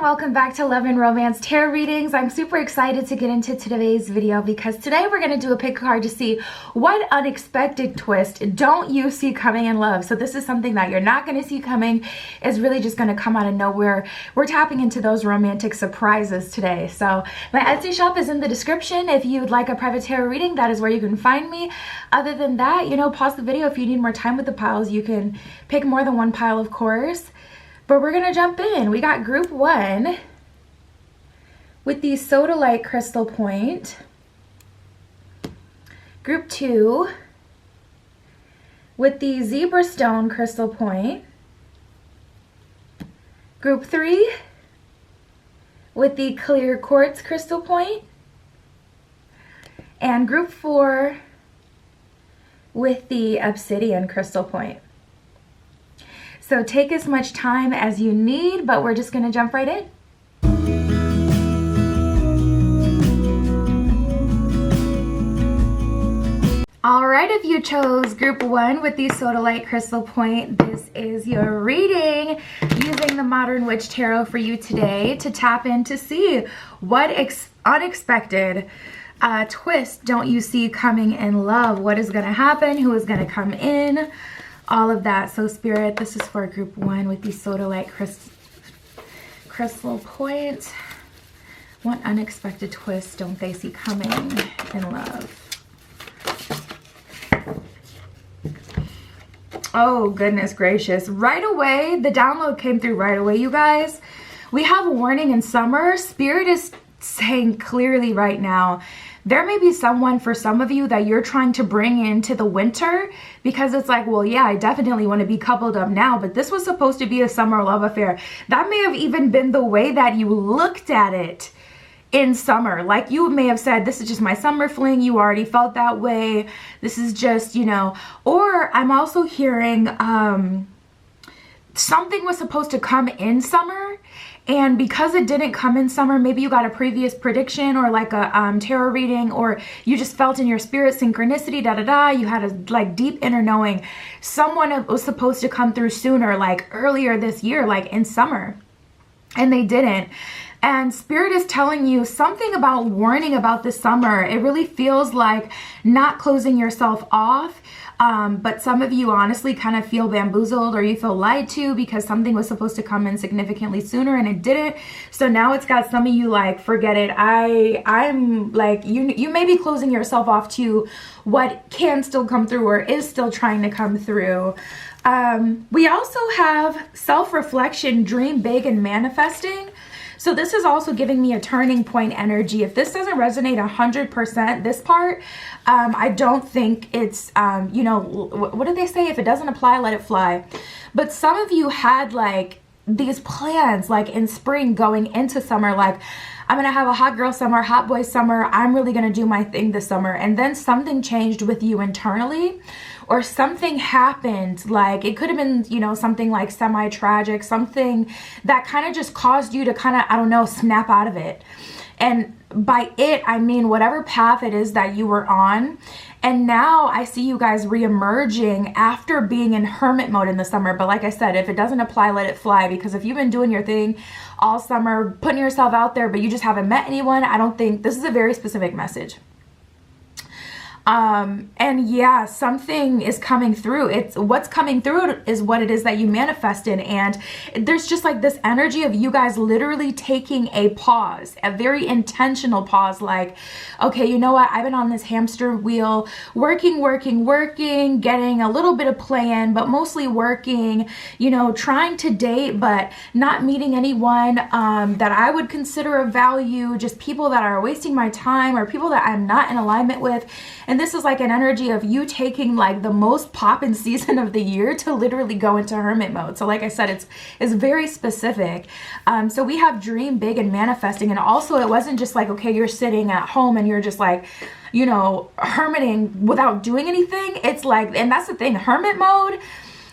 welcome back to Love and Romance Tarot Readings. I'm super excited to get into today's video because today we're going to do a pick card to see what unexpected twist don't you see coming in love. So this is something that you're not going to see coming. It's really just going to come out of nowhere. We're tapping into those romantic surprises today. So my Etsy shop is in the description. If you'd like a private tarot reading, that is where you can find me. Other than that, pause the video if you need more time with the piles. You can pick more than one pile, of course. But we're gonna jump in. We got group 1 with the Sodalite crystal point. Group 2 with the Zebra Stone crystal point. Group 3 with the clear quartz crystal point. And group 4 with the obsidian crystal point. So take as much time as you need, but we're just gonna jump right in. All right, if you chose group 1 with the Sodalite crystal point, this is your reading using the Modern Witch Tarot for you today to tap in to see what unexpected twist don't you see coming in love. What is gonna happen? Who is gonna come in? All of that. So Spirit, this is for group 1 with the Sodalite crystal point. What unexpected twist don't they see coming in love? Oh, goodness gracious. Right away, the download came through right away, you guys. We have a warning in summer. Spirit is saying clearly right now, there may be someone for some of you that you're trying to bring into the winter because it's like, well, yeah, I definitely want to be coupled up now, but this was supposed to be a summer love affair. That may have even been the way that you looked at it in summer. Like you may have said, this is just my summer fling. You already felt that way. This is just, or I'm also hearing something was supposed to come in summer. And because it didn't come in summer, maybe you got a previous prediction or like a tarot reading, or you just felt in your spirit synchronicity, you had a like deep inner knowing. Someone was supposed to come through sooner, like earlier this year, like in summer, and they didn't. And Spirit is telling you something about warning about this summer. It really feels like not closing yourself off. But some of you honestly kind of feel bamboozled or you feel lied to because something was supposed to come in significantly sooner and it didn't. So now it's got some of you like, forget it. I'm like, you may be closing yourself off to what can still come through or is still trying to come through. We also have self-reflection, dream big, and manifesting. So this is also giving me a turning point energy. If this doesn't resonate 100%, this part, I don't think it's, what do they say? If it doesn't apply, let it fly. But some of you had like these plans like in spring going into summer, like I'm gonna have a hot girl summer, hot boy summer. I'm really gonna do my thing this summer. And then something changed with you internally, or something happened, like it could have been, something like semi-tragic, something that kind of just caused you to kind of, I don't know, snap out of it. And by it, I mean whatever path it is that you were on. And now I see you guys re-emerging after being in hermit mode in the summer. But like I said, if it doesn't apply, let it fly. Because if you've been doing your thing all summer, putting yourself out there, but you just haven't met anyone, I don't think, this is a very specific message. And yeah, something is coming through. It's what's coming through is what it is that you manifested. And there's just like this energy of you guys literally taking a pause, a very intentional pause. Like, okay, you know what? I've been on this hamster wheel, working, getting a little bit of play in, but mostly working, trying to date, but not meeting anyone, that I would consider of value, just people that are wasting my time or people that I'm not in alignment with. And this is like an energy of you taking like the most poppin' season of the year to literally go into hermit mode. So like I said, it's very specific. So we have dream big and manifesting. And also it wasn't just like, okay, you're sitting at home and you're just like, hermiting without doing anything. It's like, and that's the thing, hermit mode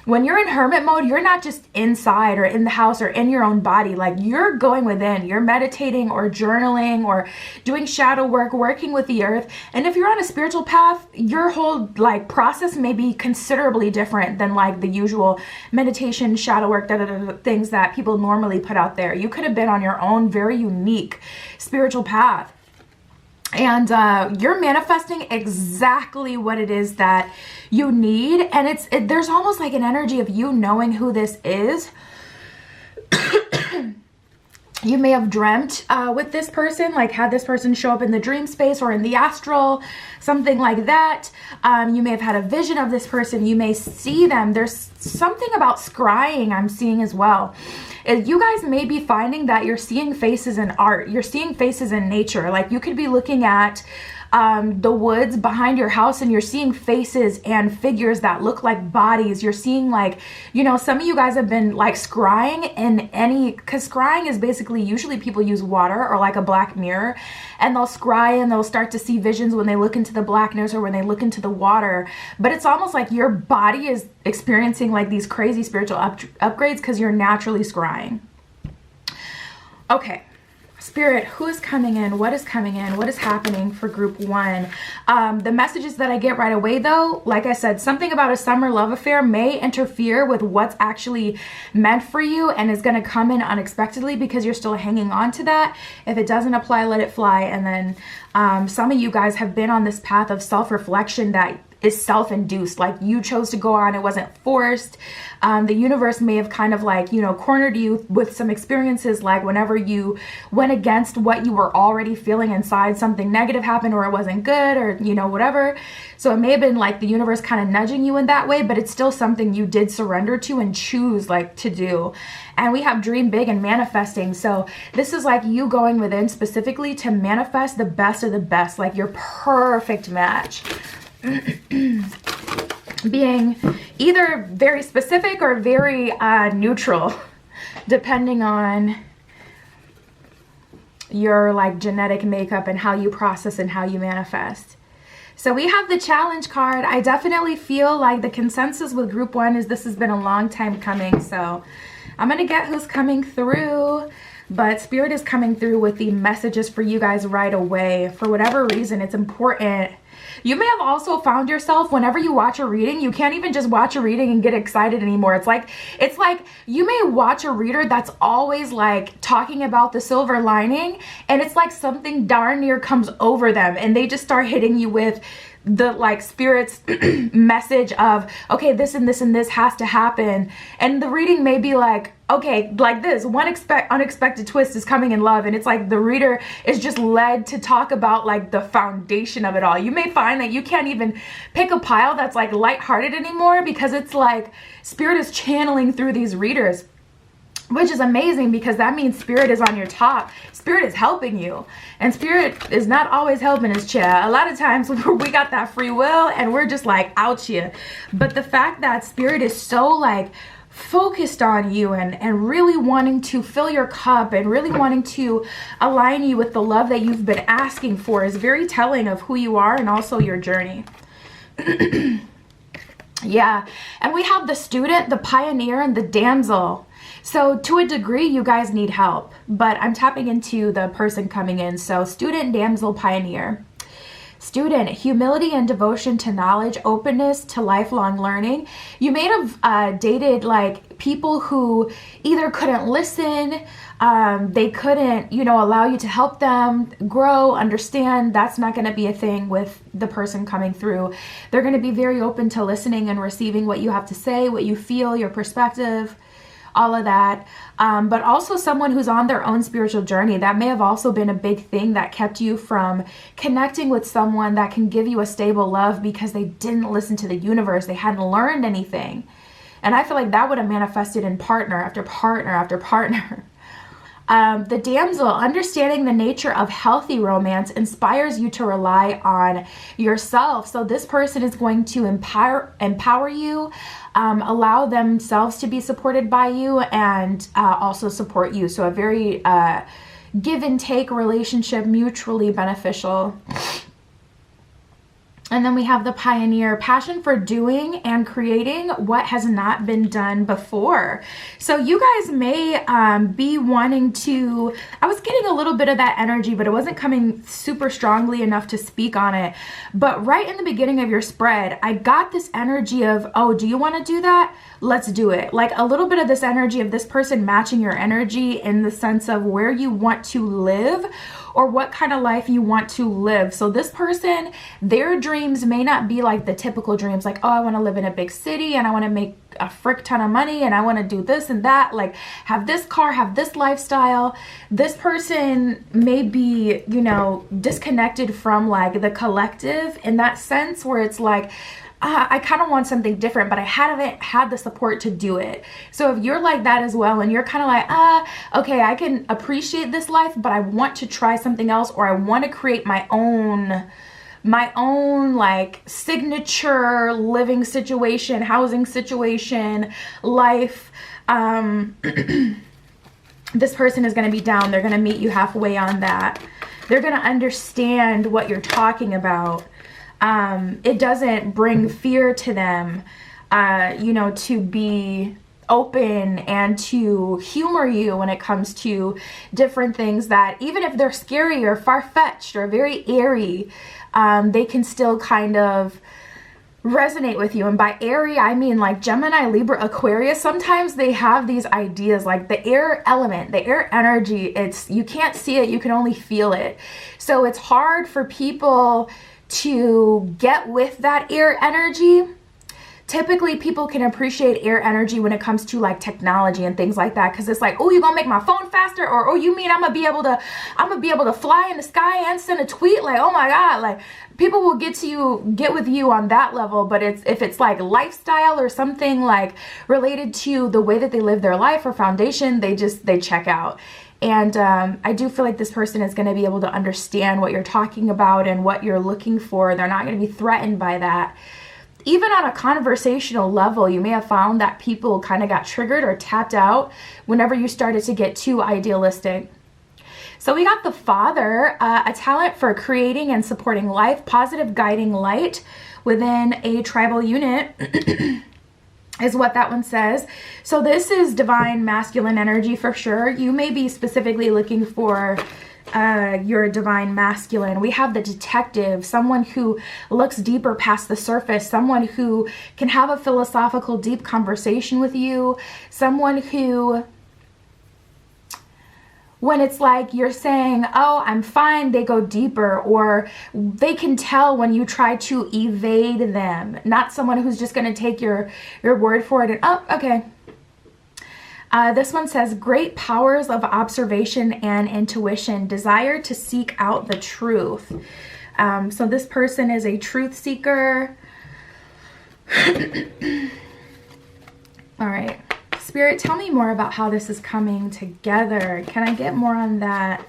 When you're in hermit mode, you're not just inside or in the house or in your own body. Like, you're going within. You're meditating or journaling or doing shadow work, working with the earth. And if you're on a spiritual path, your whole like process may be considerably different than like the usual meditation, shadow work, things that people normally put out there. You could have been on your own very unique spiritual path. And you're manifesting exactly what it is that you need. And there's almost like an energy of you knowing who this is. You may have dreamt with this person, like had this person show up in the dream space or in the astral, something like that. You may have had a vision of this person. You may see them. There's something about scrying I'm seeing as well. You guys may be finding that you're seeing faces in art. You're seeing faces in nature. Like, you could be looking at the woods behind your house and you're seeing faces and figures that look like bodies. You're seeing like, you know, some of you guys have been like scrying because scrying is basically, usually people use water or like a black mirror, and they'll scry and they'll start to see visions when they look into the blackness or when they look into the water. But it's almost like your body is experiencing like these crazy spiritual upgrades because you're naturally scrying. Okay. Spirit, who is coming in? What is coming in? What is happening for group 1? The messages that I get right away, though, like I said, something about a summer love affair may interfere with what's actually meant for you and is going to come in unexpectedly because you're still hanging on to that. If it doesn't apply, let it fly. And then some of you guys have been on this path of self-reflection that is self-induced, like you chose to go on, it wasn't forced. The universe may have kind of like, you know, cornered you with some experiences, like whenever you went against what you were already feeling inside, something negative happened or it wasn't good or, you know, whatever. So it may have been like the universe kind of nudging you in that way, but it's still something you did surrender to and choose like to do. And we have dream big and manifesting. So this is like you going within specifically to manifest the best of the best, like your perfect match. Being either very specific or very neutral, depending on your like genetic makeup and how you process and how you manifest. So we have the challenge card. I definitely feel like the consensus with group 1 is this has been a long time coming. So I'm going to get who's coming through, but Spirit is coming through with the messages for you guys right away. For whatever reason, it's important. You may have also found yourself, whenever you watch a reading, you can't even just watch a reading and get excited anymore. It's like you may watch a reader that's always like talking about the silver lining, and it's like something darn near comes over them and they just start hitting you with the like Spirit's message of, okay, this and this and this has to happen. And the reading may be like, okay, like this one unexpected twist is coming in love, and it's like the reader is just led to talk about like the foundation of it all. You may find that you can't even pick a pile that's like lighthearted anymore because it's like Spirit is channeling through these readers, which is amazing because that means Spirit is on your top. Spirit is helping you, and Spirit is not always helping his chair. A lot of times we got that free will and we're just like out here. But the fact that Spirit is so like focused on you and really wanting to fill your cup and really wanting to align you with the love that you've been asking for is very telling of who you are and also your journey. Yeah, and we have the student, the pioneer, and the damsel. So to a degree, you guys need help, but I'm tapping into the person coming in. So student, damsel, pioneer. Student, humility and devotion to knowledge, openness to lifelong learning. You may have dated like people who either couldn't listen, they couldn't, you know, allow you to help them grow, understand. That's not going to be a thing with the person coming through. They're going to be very open to listening and receiving what you have to say, what you feel, your perspective, all of that. But also someone who's on their own spiritual journey. That may have also been a big thing that kept you from connecting with someone that can give you a stable love because they didn't listen to the universe. They hadn't learned anything. And I feel like that would have manifested in partner after partner after partner. The damsel, understanding the nature of healthy romance, inspires you to rely on yourself. So this person is going to empower you, allow themselves to be supported by you, and also support you. So a very give and take relationship, mutually beneficial. And then we have the pioneer, passion for doing and creating what has not been done before. So you guys may be wanting to, I was getting a little bit of that energy, but it wasn't coming super strongly enough to speak on it. But right in the beginning of your spread, I got this energy of, oh, do you want to do that? Let's do it. Like a little bit of this energy of this person matching your energy in the sense of where you want to live or what kind of life you want to live. So this person, their dreams may not be like the typical dreams, like, oh, I want to live in a big city and I want to make a frick ton of money and I want to do this and that, like have this car, have this lifestyle. This person may be, you know, disconnected from like the collective in that sense where it's like, I kind of want something different, but I haven't had the support to do it. So if you're like that as well, and you're kind of like, okay, I can appreciate this life, but I want to try something else, or I want to create my own like signature living situation, housing situation, life, this person is going to be down. They're going to meet you halfway on that. They're going to understand what you're talking about. It doesn't bring fear to them, you know, to be open and to humor you when it comes to different things that even if they're scary or far-fetched or very airy, they can still kind of resonate with you. And by airy, I mean like Gemini, Libra, Aquarius. Sometimes they have these ideas like the air element, the air energy. It's, you can't see it, you can only feel it. So it's hard for people to get with that air energy. Typically people can appreciate air energy when it comes to like technology and things like that, because it's like, oh, you're gonna make my phone faster, or oh, you mean I'm gonna be able to fly in the sky and send a tweet, like, oh my god, like people will get with you on that level. But if it's like lifestyle or something like related to the way that they live their life or foundation, they check out. And I do feel like this person is going to be able to understand what you're talking about and what you're looking for. They're not going to be threatened by that. Even on a conversational level, you may have found that people kind of got triggered or tapped out whenever you started to get too idealistic. So we got the Father, a talent for creating and supporting life, positive guiding light within a tribal unit. Is what that one says. So this is divine masculine energy for sure. You may be specifically looking for your divine masculine. We have the detective, someone who looks deeper past the surface, someone who can have a philosophical, deep conversation with you, someone who, when it's like you're saying, oh, I'm fine, they go deeper, or they can tell when you try to evade them. Not someone who's just going to take your word for it and, oh, okay. This one says, great powers of observation and intuition, desire to seek out the truth. So this person is a truth seeker. All right. Spirit, tell me more about how this is coming together. Can I get more on that?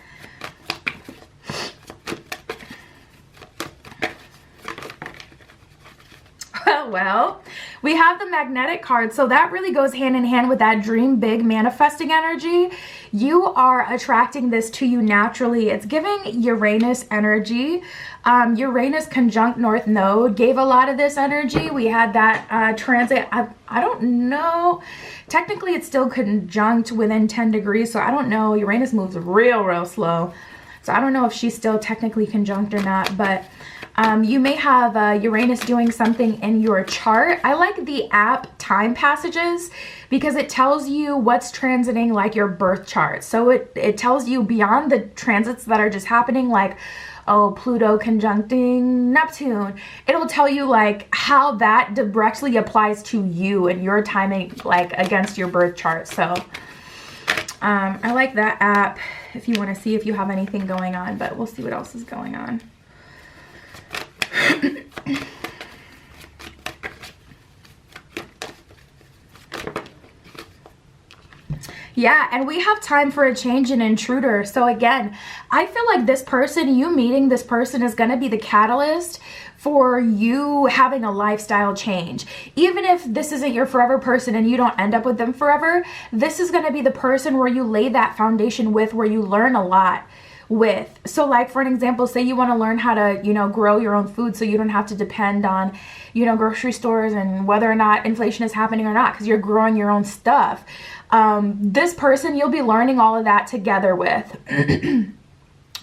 Well, we have the magnetic card. So that really goes hand in hand with that dream big manifesting energy. You are attracting this to you naturally. It's giving Uranus energy. Uranus conjunct North Node gave a lot of this energy. We had that transit. I don't know. Technically, it's still conjunct within 10 degrees. So I don't know. Uranus moves real slow. So I don't know if she's still technically conjunct or not. But you may have Uranus doing something in your chart. I like the app Time Passages because it tells you what's transiting like your birth chart. So it tells you beyond the transits that are just happening, like, oh, Pluto conjuncting Neptune. It'll tell you like how that directly applies to you and your timing, like against your birth chart. So I like that app if you want to see if you have anything going on, but we'll see what else is going on. Yeah, and we have time for a change and intruder. So again, I feel like this person, you meeting this person is going to be the catalyst for you having a lifestyle change. Even if this isn't your forever person and you don't end up with them forever, this is going to be the person where you lay that foundation with, where you learn a lot, with. So like, for an example, say you want to learn how to, grow your own food so you don't have to depend on, grocery stores and whether or not inflation is happening or not, because you're growing your own stuff. This person you'll be learning all of that together with.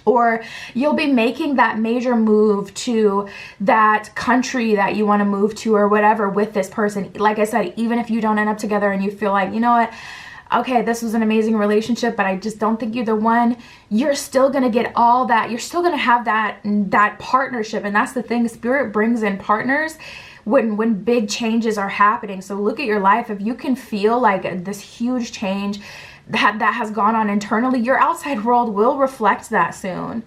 Or you'll be making that major move to that country that you want to move to or whatever with this person. Like I said, even if you don't end up together and you feel like, you know what, okay, this was an amazing relationship, but I just don't think you're the one, you're still going to get all that. You're still going to have that partnership. And that's the thing, Spirit brings in partners when big changes are happening. So look at your life. If you can feel like this huge change that has gone on internally, your outside world will reflect that soon.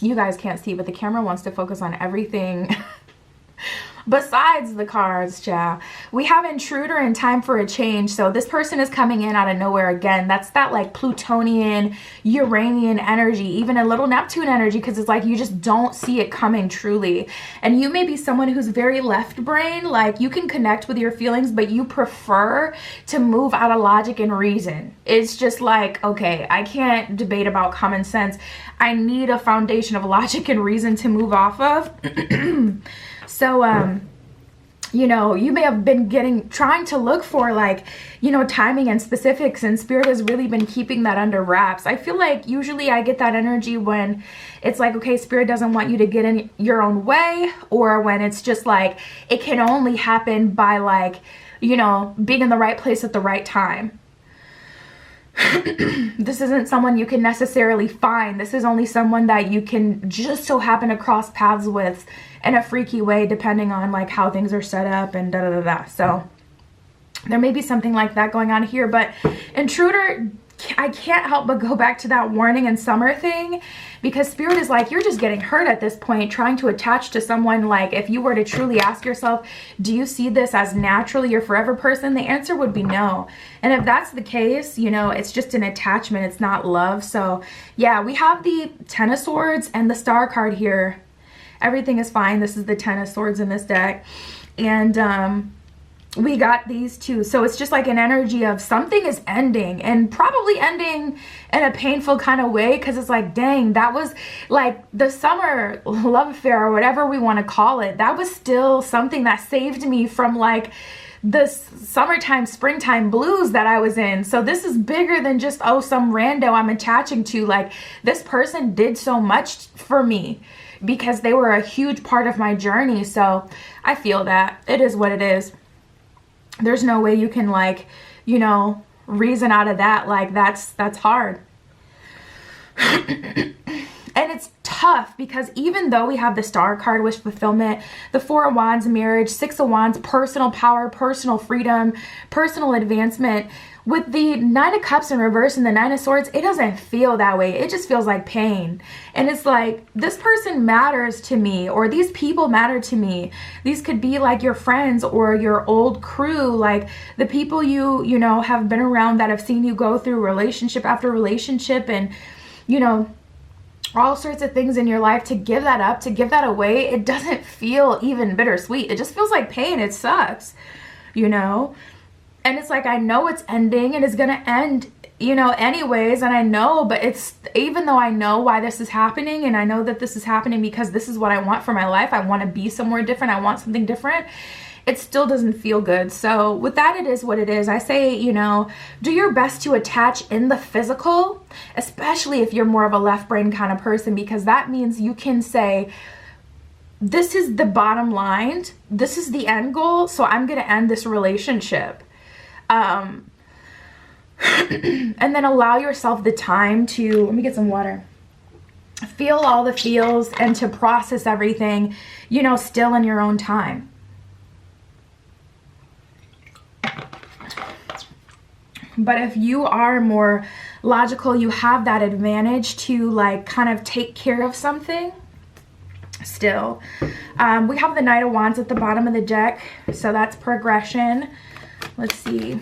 You guys can't see, but the camera wants to focus on everything besides the cards, child. We have intruder and time for a change. So this person is coming in out of nowhere again. That's that like Plutonian, Uranian energy, even a little Neptune energy, because it's like you just don't see it coming truly. And you may be someone who's very left brain, like you can connect with your feelings, but you prefer to move out of logic and reason. It's just like, okay, I can't debate about common sense. I need a foundation of logic and reason to move off of. So, you may have been trying to look for like, timing and specifics, and Spirit has really been keeping that under wraps. I feel like usually I get that energy when it's like, okay, Spirit doesn't want you to get in your own way, or when it's just like, it can only happen by like, being in the right place at the right time. This isn't someone you can necessarily find. This is only someone that you can just so happen to cross paths with in a freaky way, depending on like how things are set up and da da da da. So there may be something like that going on here, but intruder, I can't help but go back to that warning and summer thing, because Spirit is like, you're just getting hurt at this point, trying to attach to someone. Like, if you were to truly ask yourself, do you see this as naturally your forever person? The answer would be no. And if that's the case, it's just an attachment. It's not love. So yeah, we have the Ten of Swords and the Star card here. Everything is fine. This is the Ten of Swords in this deck. And, we got these two. So it's just like an energy of something is ending, and probably ending in a painful kind of way, because it's like, dang, that was like the summer love affair or whatever we want to call it. That was still something that saved me from like the summertime, springtime blues that I was in. So this is bigger than just, oh, some rando I'm attaching to. Like, this person did so much for me because they were a huge part of my journey. So I feel that it is what it is. There's no way you can like, reason out of that. Like that's hard. And it's tough because even though we have the Star card, wish fulfillment, the Four of Wands, marriage, Six of Wands, personal power, personal freedom, personal advancement, with the Nine of Cups in reverse and the Nine of Swords, it doesn't feel that way. It just feels like pain. And it's like, this person matters to me, or these people matter to me. These could be like your friends or your old crew, like the people you have been around that have seen you go through relationship after relationship, and, all sorts of things in your life. To give that up, to give that away, it doesn't feel even bittersweet. It just feels like pain. It sucks, And it's like, I know it's ending and it's going to end, anyways. And I know, but it's, even though I know why this is happening, and I know that this is happening because this is what I want for my life. I want to be somewhere different. I want something different. It still doesn't feel good. So with that, it is what it is. I say, do your best to attach in the physical, especially if you're more of a left brain kind of person, because that means you can say, this is the bottom line. This is the end goal. So I'm going to end this relationship. And then allow yourself the time to, let me get some water, feel all the feels and to process everything, still in your own time. But if you are more logical, you have that advantage to like kind of take care of something still. We have the Knight of Wands at the bottom of the deck. So that's progression. Let's see.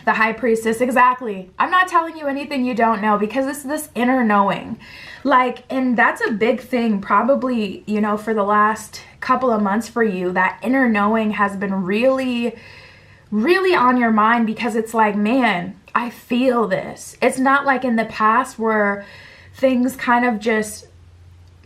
The High Priestess, exactly. I'm not telling you anything you don't know, because it's this inner knowing. Like, and that's a big thing probably, for the last couple of months for you. That inner knowing has been really, really on your mind, because it's like, man, I feel this. It's not like in the past where things kind of just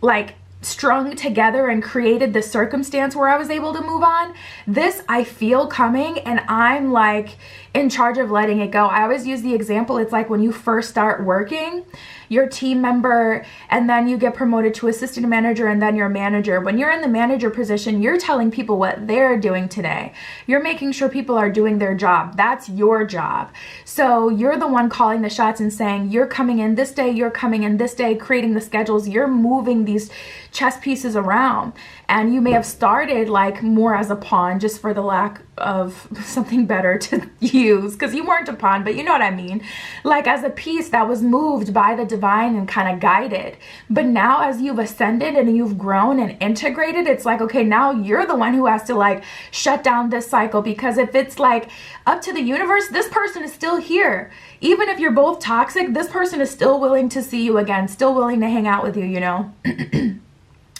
like strung together and created the circumstance where I was able to move on. This I feel coming, and I'm like in charge of letting it go. I always use the example, it's like when you first start working, your team member, and then you get promoted to assistant manager, and then your manager. When you're in the manager position, you're telling people what they're doing today. You're making sure people are doing their job. That's your job. So you're the one calling the shots and saying, you're coming in this day, you're coming in this day, creating the schedules. You're moving these chess pieces around. And you may have started like more as a pawn, just for the lack of something better to use, because you weren't a pawn, but you know what I mean, like as a piece that was moved by the divine and kind of guided. But now as you've ascended and you've grown and integrated, it's like, okay, now you're the one who has to like shut down this cycle, because if it's like up to the universe, this person is still here. Even if you're both toxic, this person is still willing to see you again, still willing to hang out with you, you know.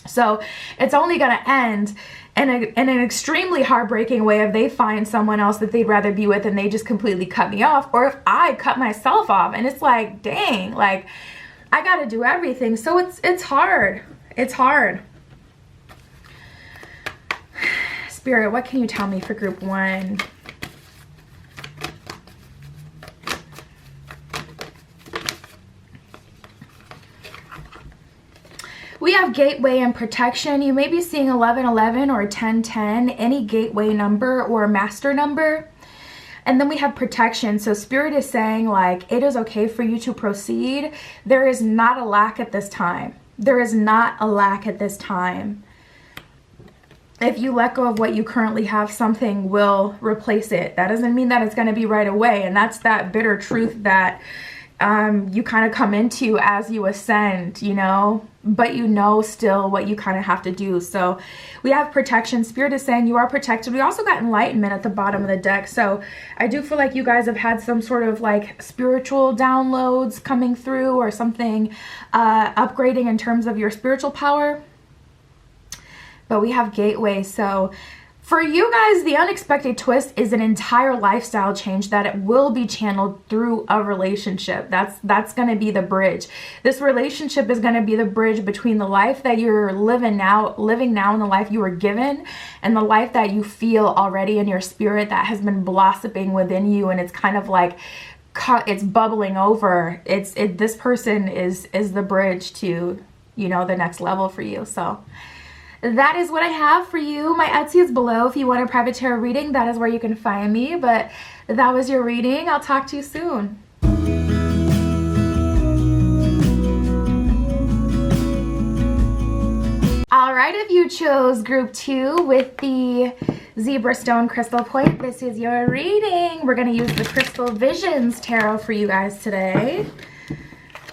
So it's only going to end in an extremely heartbreaking way if they find someone else that they'd rather be with and they just completely cut me off, or if I cut myself off and it's like, dang, like I got to do everything. So it's hard. It's hard. Spirit, what can you tell me for group 1? We have gateway and protection. You may be seeing 1111 or 1010, any gateway number or master number. And then we have protection. So Spirit is saying like, it is okay for you to proceed. There is not a lack at this time. There is not a lack at this time. If you let go of what you currently have, something will replace it. That doesn't mean that it's going to be right away. And that's that bitter truth that you kind of come into as you ascend, you know, but you know still what you kind of have to do. So we have protection. Spirit is saying you are protected. We also got enlightenment at the bottom of the deck. So I do feel like you guys have had some sort of like spiritual downloads coming through, or something upgrading in terms of your spiritual power. But we have gateway. So for you guys, the unexpected twist is an entire lifestyle change that it will be channeled through a relationship. That's going to be the bridge. This relationship is going to be the bridge between the life that you're living now in the life you were given, and the life that you feel already in your spirit that has been blossoming within you, and it's kind of like it's bubbling over. This person is the bridge to, you know, the next level for you. So that is what I have for you. My Etsy is below. If you want a private tarot reading, that is where you can find me. But that was your reading. I'll talk to you soon. All right, if you chose group 2 with the Zebra Stone Crystal Point, this is your reading. We're going to use the Crystal Visions Tarot for you guys today.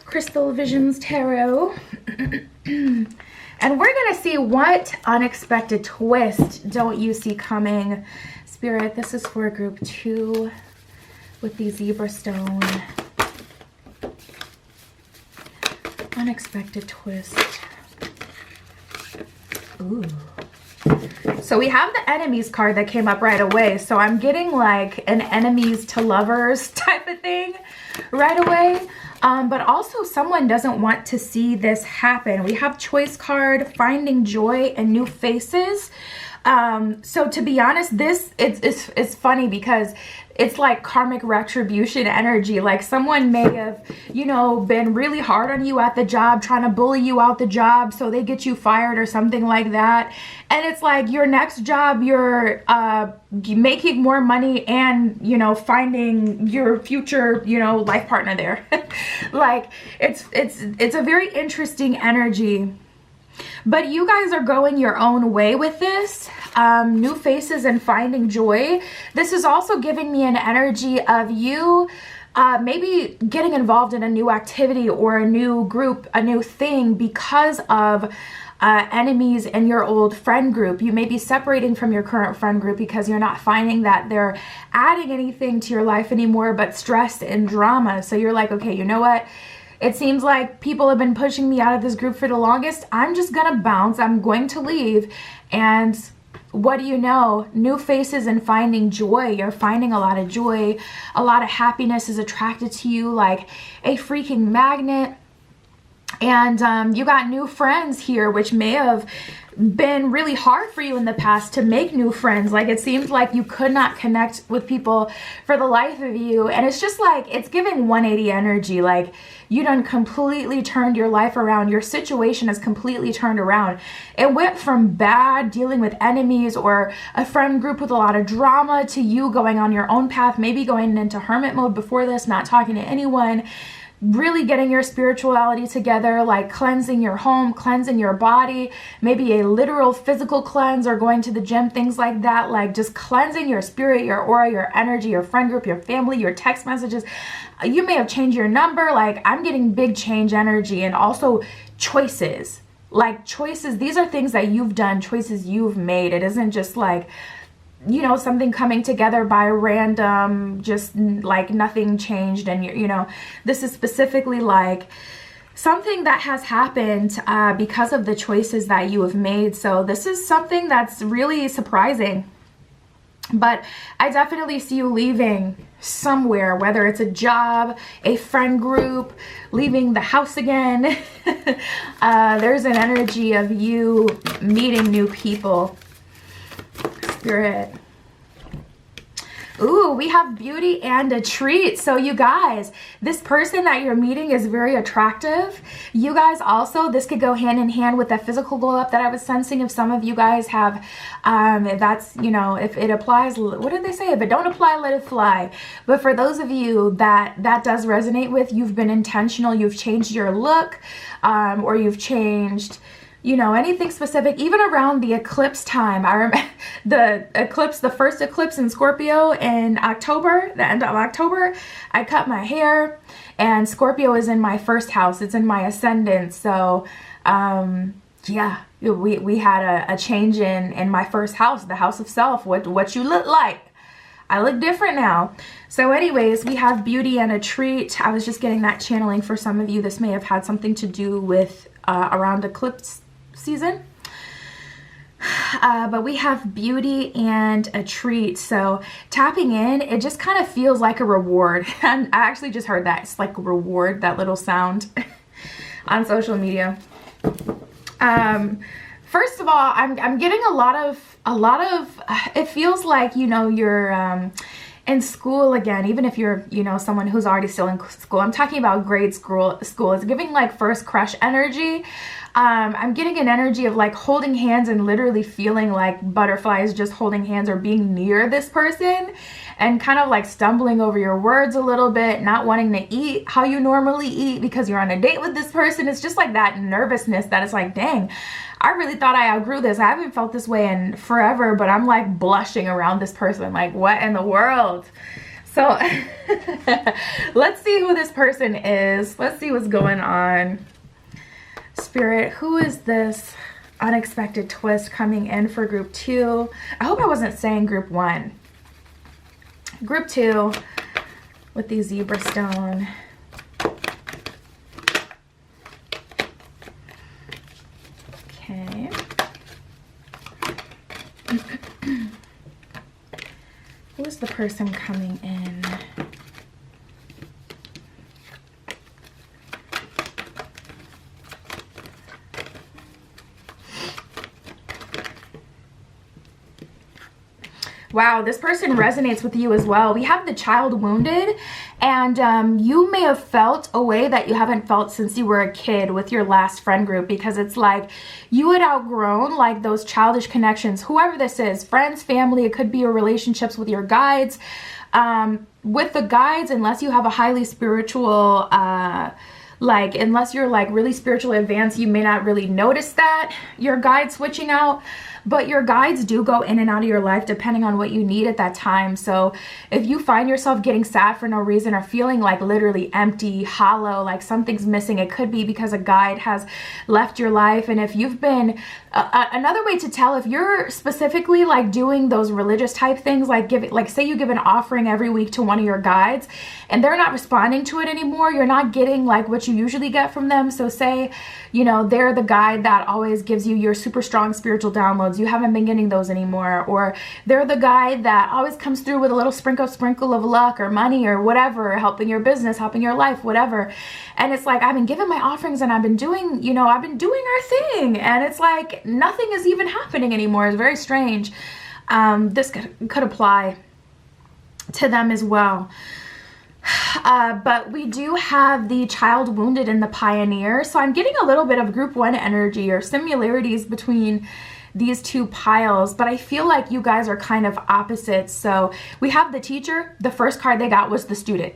Crystal Visions Tarot. And we're going to see what unexpected twist don't you see coming. Spirit, this is for group 2 with the Zebra Stone. Unexpected twist. Ooh. So we have the enemies card that came up right away. So I'm getting like an enemies to lovers type of thing right away. But also someone doesn't want to see this happen. We have choice card, finding joy and new faces. So to be honest, it's funny because it's like karmic retribution energy. Like someone may have, you know, been really hard on you at the job, trying to bully you out the job so they get you fired or something like that. And it's like your next job, you're making more money and, you know, finding your future, you know, life partner there. Like it's a very interesting energy. But you guys are going your own way with this. New faces and finding joy. This is also giving me an energy of you maybe getting involved in a new activity or a new group, a new thing because of enemies in your old friend group. You may be separating from your current friend group because you're not finding that they're adding anything to your life anymore but stress and drama. So you're like, okay, you know what? It seems like people have been pushing me out of this group for the longest. I'm just gonna bounce. I'm going to leave. And what do you know? New faces and finding joy. You're finding a lot of joy. A lot of happiness is attracted to you like a freaking magnet. And you got new friends here, which may have been really hard for you in the past to make new friends. Like, it seems like you could not connect with people for the life of you. And it's just like, it's giving 180 energy. Like, you done completely turned your life around. Your situation has completely turned around. It went from bad, dealing with enemies or a friend group with a lot of drama, to you going on your own path, maybe going into hermit mode before this, not talking to anyone, really getting your spirituality together, like cleansing your home, cleansing your body, maybe a literal physical cleanse or going to the gym, things like that, like just cleansing your spirit, your aura, your energy, your friend group, your family, your text messages. You may have changed your number. Like, I'm getting big change energy. And also choices, like choices. These are things that you've done, choices you've made. It isn't just like, you know, something coming together by random, just like nothing changed. And you know, this is specifically like something that has happened because of the choices that you have made. So this is something that's really surprising. But I definitely see you leaving somewhere, whether it's a job, a friend group, leaving the house again. There's an energy of you meeting new people. Spirit. Ooh, we have beauty and a treat. So you guys, this person that you're meeting is very attractive. You guys also, this could go hand in hand with that physical glow up that I was sensing. If some of you guys have, if that's, you know, if it applies, what did they say? If it don't apply, let it fly. But for those of you that does resonate with, you've been intentional, you've changed your look, or you've changed, you know, anything specific, even around the eclipse time. I remember the first eclipse in Scorpio in October, the end of October, I cut my hair, and Scorpio is in my first house. It's in my ascendant. So, yeah, we had a change in my first house, the house of self, what you look like. I look different now. So anyways, we have beauty and a treat. I was just getting that channeling for some of you. This may have had something to do with around eclipse season. But we have beauty and a treat. So tapping in, it just kind of feels like a reward. And I actually just heard that. It's like a reward, that little sound on social media. First of all, I'm getting a lot of, it feels like, you know, you're in school again, even if you're, you know, someone who's already still in school. I'm talking about grade school. It's giving like first crush energy. I'm getting an energy of like holding hands and literally feeling like butterflies, just holding hands or being near this person, and kind of like stumbling over your words a little bit, not wanting to eat how you normally eat because you're on a date with this person. It's just like that nervousness that it's like, dang, I really thought I outgrew this. I haven't felt this way in forever, but I'm like blushing around this person. Like, what in the world? So let's see who this person is. Let's see what's going on. Spirit, who is this unexpected twist coming in for group 2? I hope I wasn't saying group 1. Group 2 with the zebra stone. Okay. Who is the person coming in? Wow, this person resonates with you as well. We have the child wounded, and you may have felt a way that you haven't felt since you were a kid with your last friend group, because it's like you had outgrown like those childish connections, whoever this is, friends, family, it could be your relationships with your guides. With the guides, unless you have a highly spiritual, unless you're like really spiritually advanced, you may not really notice that your guide switching out. But your guides do go in and out of your life depending on what you need at that time. So if you find yourself getting sad for no reason or feeling like literally empty, hollow, like something's missing, it could be because a guide has left your life. And if you've been, another way to tell if you're specifically like doing those religious type things, like say you give an offering every week to one of your guides and they're not responding to it anymore, you're not getting like what what you usually get from them. So say, you know, they're the guy that always gives you your super strong spiritual downloads. You haven't been getting those anymore. Or they're the guy that always comes through with a little sprinkle of luck or money or whatever, helping your business, helping your life, whatever. And it's like, I've been giving my offerings and I've been doing, you know, I've been doing our thing. And it's like, nothing is even happening anymore. It's very strange. This could apply to them as well. But we do have the child wounded and the pioneer. So I'm getting a little bit of group 1 energy or similarities between these two piles, but I feel like you guys are kind of opposites. So we have the teacher. The first card they got was the student.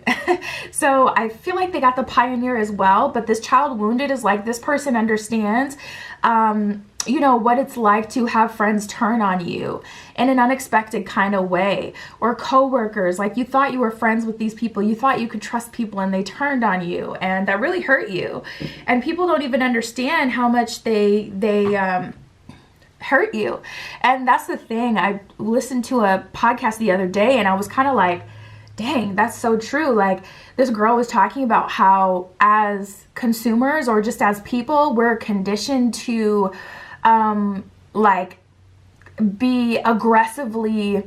So I feel like they got the pioneer as well, but this child wounded is like, this person understands, you know, what it's like to have friends turn on you in an unexpected kind of way, or coworkers, like you thought you were friends with these people, you thought you could trust people and they turned on you, and that really hurt you. And people don't even understand how much they hurt you. And that's the thing. I listened to a podcast the other day and I was kind of like, dang, that's so true. Like, this girl was talking about how as consumers or just as people, we're conditioned to like be aggressively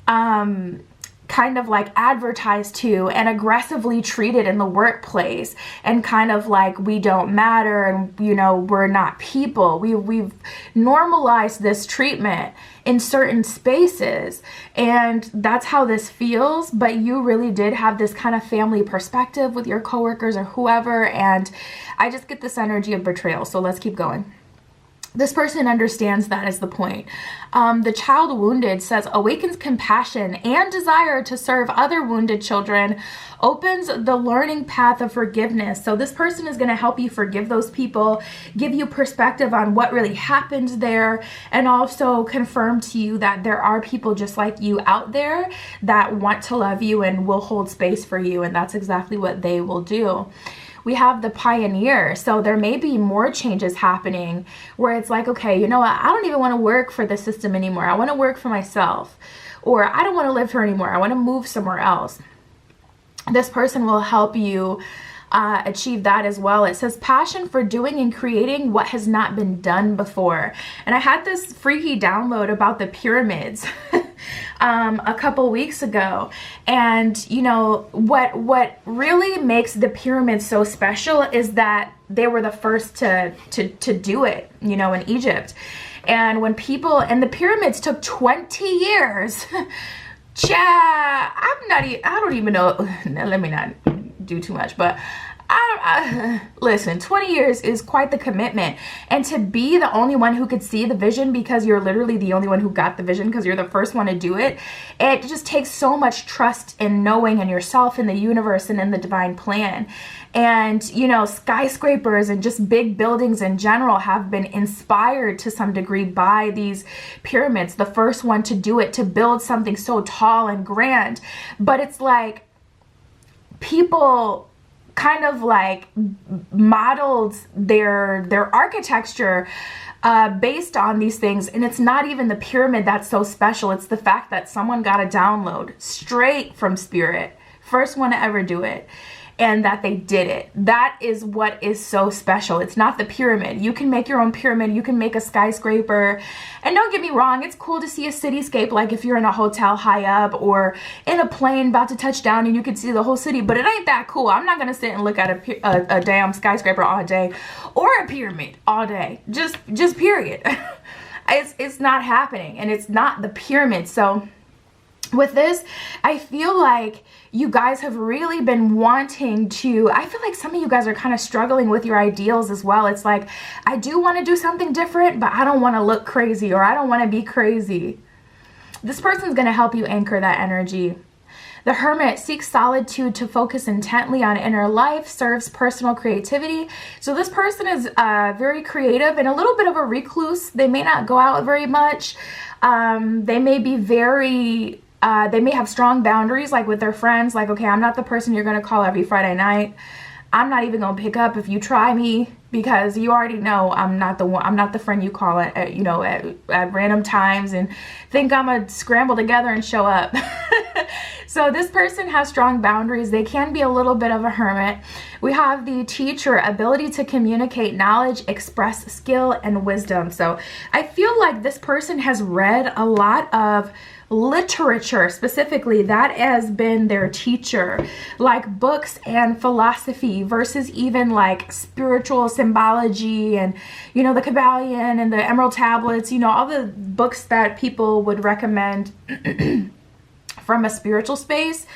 kind of like advertised to and aggressively treated in the workplace, and kind of like we don't matter, and you know, we're not people. We've normalized this treatment in certain spaces, and that's how this feels. But you really did have this kind of family perspective with your coworkers or whoever, and I just get this energy of betrayal. So let's keep going. This person understands that is the point. The child wounded says, awakens compassion and desire to serve other wounded children, opens the learning path of forgiveness. So this person is going to help you forgive those people, give you perspective on what really happened there, and also confirm to you that there are people just like you out there that want to love you and will hold space for you. And that's exactly what they will do. We have the pioneer. So there may be more changes happening where it's like, okay, you know what? I don't even want to work for the system anymore. I want to work for myself. Or I don't want to live here anymore. I want to move somewhere else. This person will help you achieve that as well. It says passion for doing and creating what has not been done before. And I had this freaky download about the pyramids a couple weeks ago. And you know, what really makes the pyramids so special is that they were the first to do it, you know, in Egypt. And when people, and the pyramids took 20 years. I don't even know. Let me not do too much, but listen, 20 years is quite the commitment. And to be the only one who could see the vision, because you're literally the only one who got the vision because you're the first one to do it, it just takes so much trust in knowing in yourself, in the universe, and in the divine plan. And, you know, skyscrapers and just big buildings in general have been inspired to some degree by these pyramids. The first one to do it, to build something so tall and grand. But it's like people kind of like modeled their architecture based on these things. And it's not even the pyramid that's so special. It's the fact that someone got a download straight from spirit, first one to ever do it, and that they did it. That is what is so special. It's not the pyramid. You can make your own pyramid. You can make a skyscraper. And don't get me wrong, it's cool to see a cityscape, like if you're in a hotel high up or in a plane about to touch down and you can see the whole city, but it ain't that cool. I'm not gonna sit and look at a damn skyscraper all day or a pyramid all day. Just period. It's not happening, and it's not the pyramid. So with this, I feel like you guys have really been wanting to, I feel like some of you guys are kind of struggling with your ideals as well. It's like, I do want to do something different, but I don't want to look crazy, or I don't want to be crazy. This person's going to help you anchor that energy. The Hermit seeks solitude to focus intently on inner life, serves personal creativity. So this person is very creative and a little bit of a recluse. They may not go out very much. They may be very... they may have strong boundaries, like with their friends, like, okay, I'm not the person you're going to call every Friday night. I'm not even going to pick up if you try me, because you already know I'm not the one, I'm not the friend you call at random times and think I'm going to scramble together and show up. So this person has strong boundaries. They can be a little bit of a hermit. We have the teacher, ability to communicate knowledge, express skill, and wisdom. So I feel like this person has read a lot of literature. Specifically, that has been their teacher, like books and philosophy versus even like spiritual symbology and, you know, the Kabbalion and the Emerald Tablets, you know, all the books that people would recommend from a spiritual space.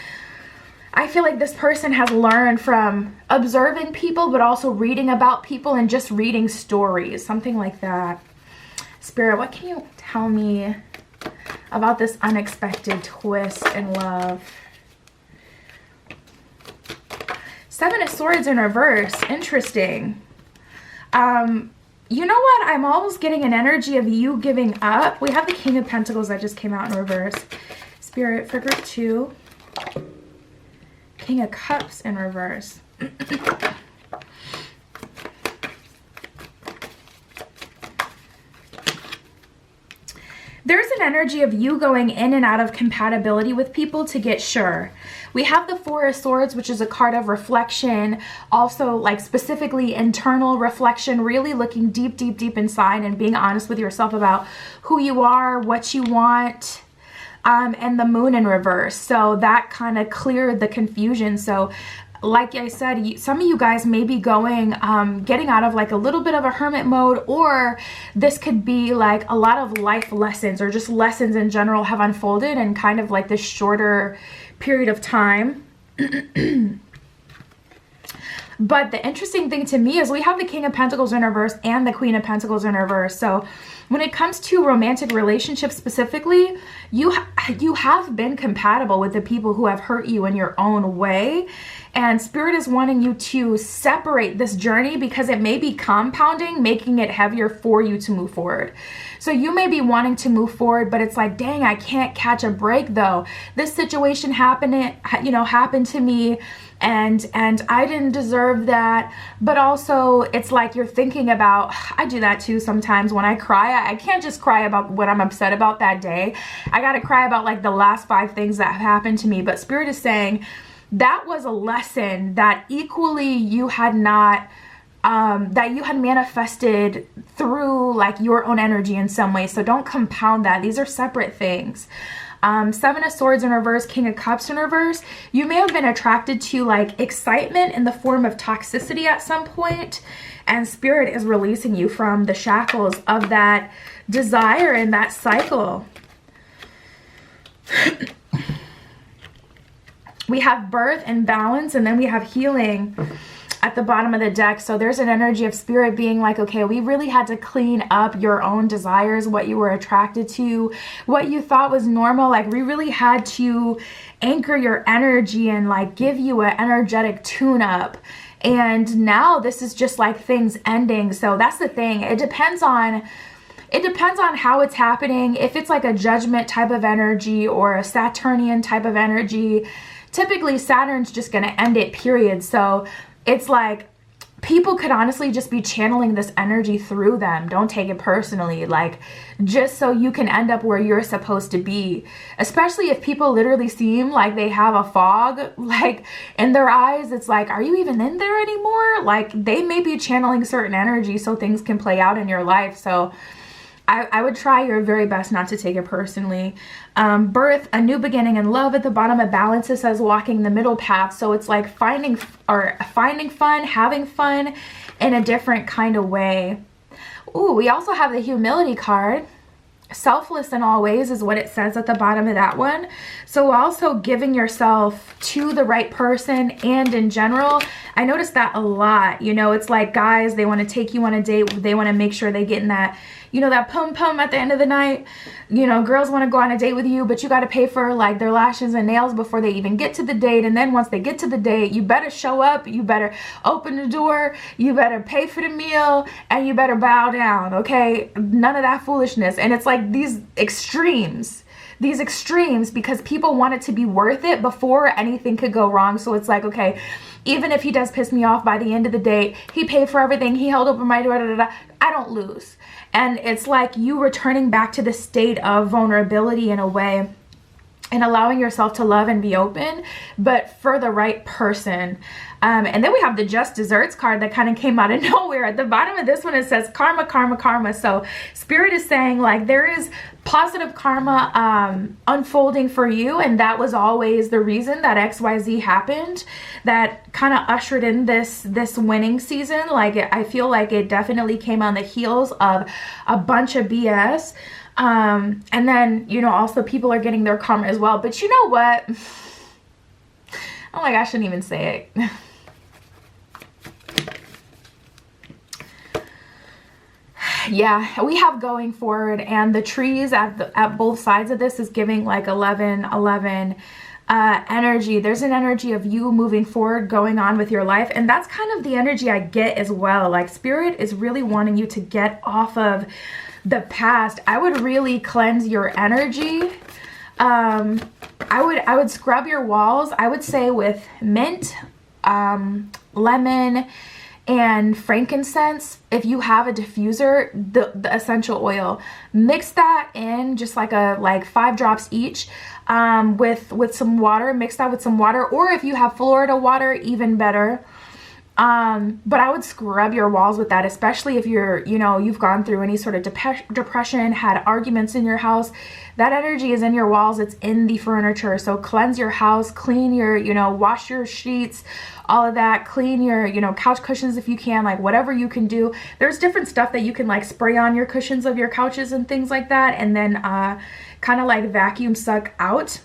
I feel like this person has learned from observing people, but also reading about people and just reading stories, something like that. Spirit, what can you tell me about this unexpected twist in love? Seven of Swords in reverse. Interesting. You know what? I'm almost getting an energy of you giving up. We have the King of Pentacles that just came out in reverse. Spirit for group 2. King of Cups in reverse. There's an energy of you going in and out of compatibility with people to get sure. We have the Four of Swords, which is a card of reflection, also like specifically internal reflection, really looking deep, deep, deep inside and being honest with yourself about who you are, what you want, and the Moon in reverse. So that kind of cleared the confusion. So like I said, some of you guys may be going, getting out of like a little bit of a hermit mode, or this could be like a lot of life lessons or just lessons in general have unfolded in kind of like this shorter period of time. But the interesting thing to me is we have the King of Pentacles in reverse and the Queen of Pentacles in reverse. So when it comes to romantic relationships specifically, you have been compatible with the people who have hurt you in your own way. And Spirit is wanting you to separate this journey because it may be compounding, making it heavier for you to move forward. So you may be wanting to move forward, but it's like, dang, I can't catch a break though. This situation happened to me, and I didn't deserve that. But also it's like you're thinking about, I do that too sometimes when I cry. I can't just cry about what I'm upset about that day. I got to cry about like the last 5 things that have happened to me. But Spirit is saying that was a lesson that equally you had not, that you had manifested through like your own energy in some way. So don't compound that. These are separate things. Seven of Swords in reverse, King of Cups in reverse. You may have been attracted to like excitement in the form of toxicity at some point, and Spirit is releasing you from the shackles of that desire and that cycle. We have birth and balance, and then we have healing at the bottom of the deck. So there's an energy of Spirit being like, okay, we really had to clean up your own desires, what you were attracted to, what you thought was normal. Like we really had to anchor your energy and like give you an energetic tune-up. And now this is just like things ending. So that's the thing. It depends on how it's happening. If it's like a judgment type of energy or a Saturnian type of energy, typically Saturn's just going to end it, period. So it's like people could honestly just be channeling this energy through them. Don't take it personally, like just so you can end up where you're supposed to be. Especially if people literally seem like they have a fog like in their eyes. It's like, are you even in there anymore? Like they may be channeling certain energy so things can play out in your life. So I would try your very best not to take it personally. Birth, a new beginning in love at the bottom of balance. It says walking the middle path. So it's like finding fun, having fun in a different kind of way. Ooh, we also have the humility card. Selfless in all ways is what it says at the bottom of that one. So also giving yourself to the right person, and in general, I noticed that a lot. You know, it's like guys, they want to take you on a date. They want to make sure they get in that, you know, that pum pum at the end of the night. You know, girls want to go on a date with you, but you got to pay for like their lashes and nails before they even get to the date. And then once they get to the date, you better show up, you better open the door, you better pay for the meal, and you better bow down, okay? None of that foolishness. And it's like these extremes because people want it to be worth it before anything could go wrong. So it's like, okay, even if he does piss me off by the end of the date, he paid for everything, he held open my door, I don't lose. And it's like you returning back to the state of vulnerability in a way. and allowing yourself to love and be open, but for the right person. And then we have the Just Desserts card that kind of came out of nowhere. At the bottom of this one, it says karma, karma, karma. So Spirit is saying like there is positive karma unfolding for you, and that was always the reason that XYZ happened, that kind of ushered in this winning season. Like I feel like it definitely came on the heels of a bunch of BS. And then, you know, also people are getting their karma as well. But you know what? Oh my gosh, I shouldn't even say it. Yeah, we have going forward, and the trees at both sides of this is giving like 11 energy. There's an energy of you moving forward, going on with your life, and that's kind of the energy I get as well. Like Spirit is really wanting you to get off of the past. I would really cleanse your energy. I would scrub your walls, I would say, with mint, lemon, and frankincense. If you have a diffuser, the essential oil, mix that in just like 5 drops each, with some water. Mix that with some water, or if you have Florida water, even better. But I would scrub your walls with that, especially if you're, you know, you've gone through any sort of depression, had arguments in your house. That energy is in your walls, it's in the furniture. So cleanse your house, clean your, you know, wash your sheets, all of that, clean your, you know, couch cushions if you can, like whatever you can do. There's different stuff that you can like spray on your cushions of your couches and things like that, and then kind of like vacuum suck out.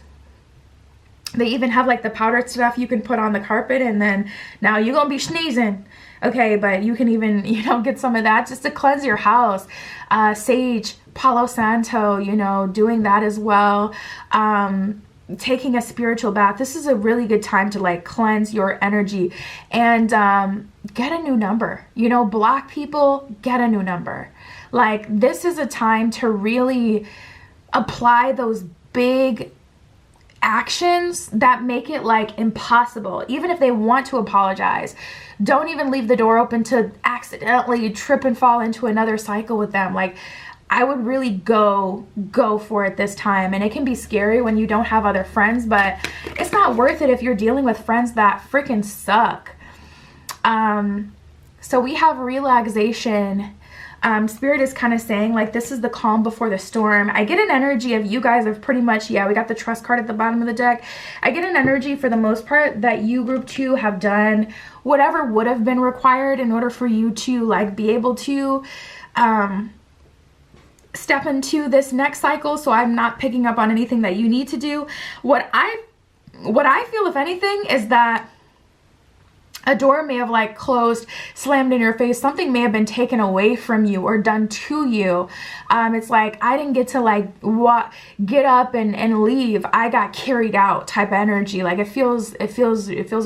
They even have like the powdered stuff you can put on the carpet, and then now you're gonna be sneezing, okay? But you can even, you know, get some of that just to cleanse your house. Sage, Palo Santo, you know, doing that as well. Taking a spiritual bath. This is a really good time to like cleanse your energy and get a new number. You know, block people, get a new number. Like this is a time to really apply those big actions that make it like impossible. Even if they want to apologize, don't even leave the door open to accidentally trip and fall into another cycle with them. Like I would really go for it this time. And it can be scary when you don't have other friends, but it's not worth it if you're dealing with friends that freaking suck. So we have relaxation. Spirit is kind of saying like this is the calm before the storm. I get an energy of you guys have pretty much, yeah, we got the trust card at the bottom of the deck. I get an energy for the most part that you group 2 have done whatever would have been required in order for you to like be able to step into this next cycle. So I'm not picking up on anything that you need to do. What I feel, if anything, is that a door may have like closed, slammed in your face. Something may have been taken away from you or done to you. It's like, I didn't get to like get up and leave. I got carried out type energy. Like it feels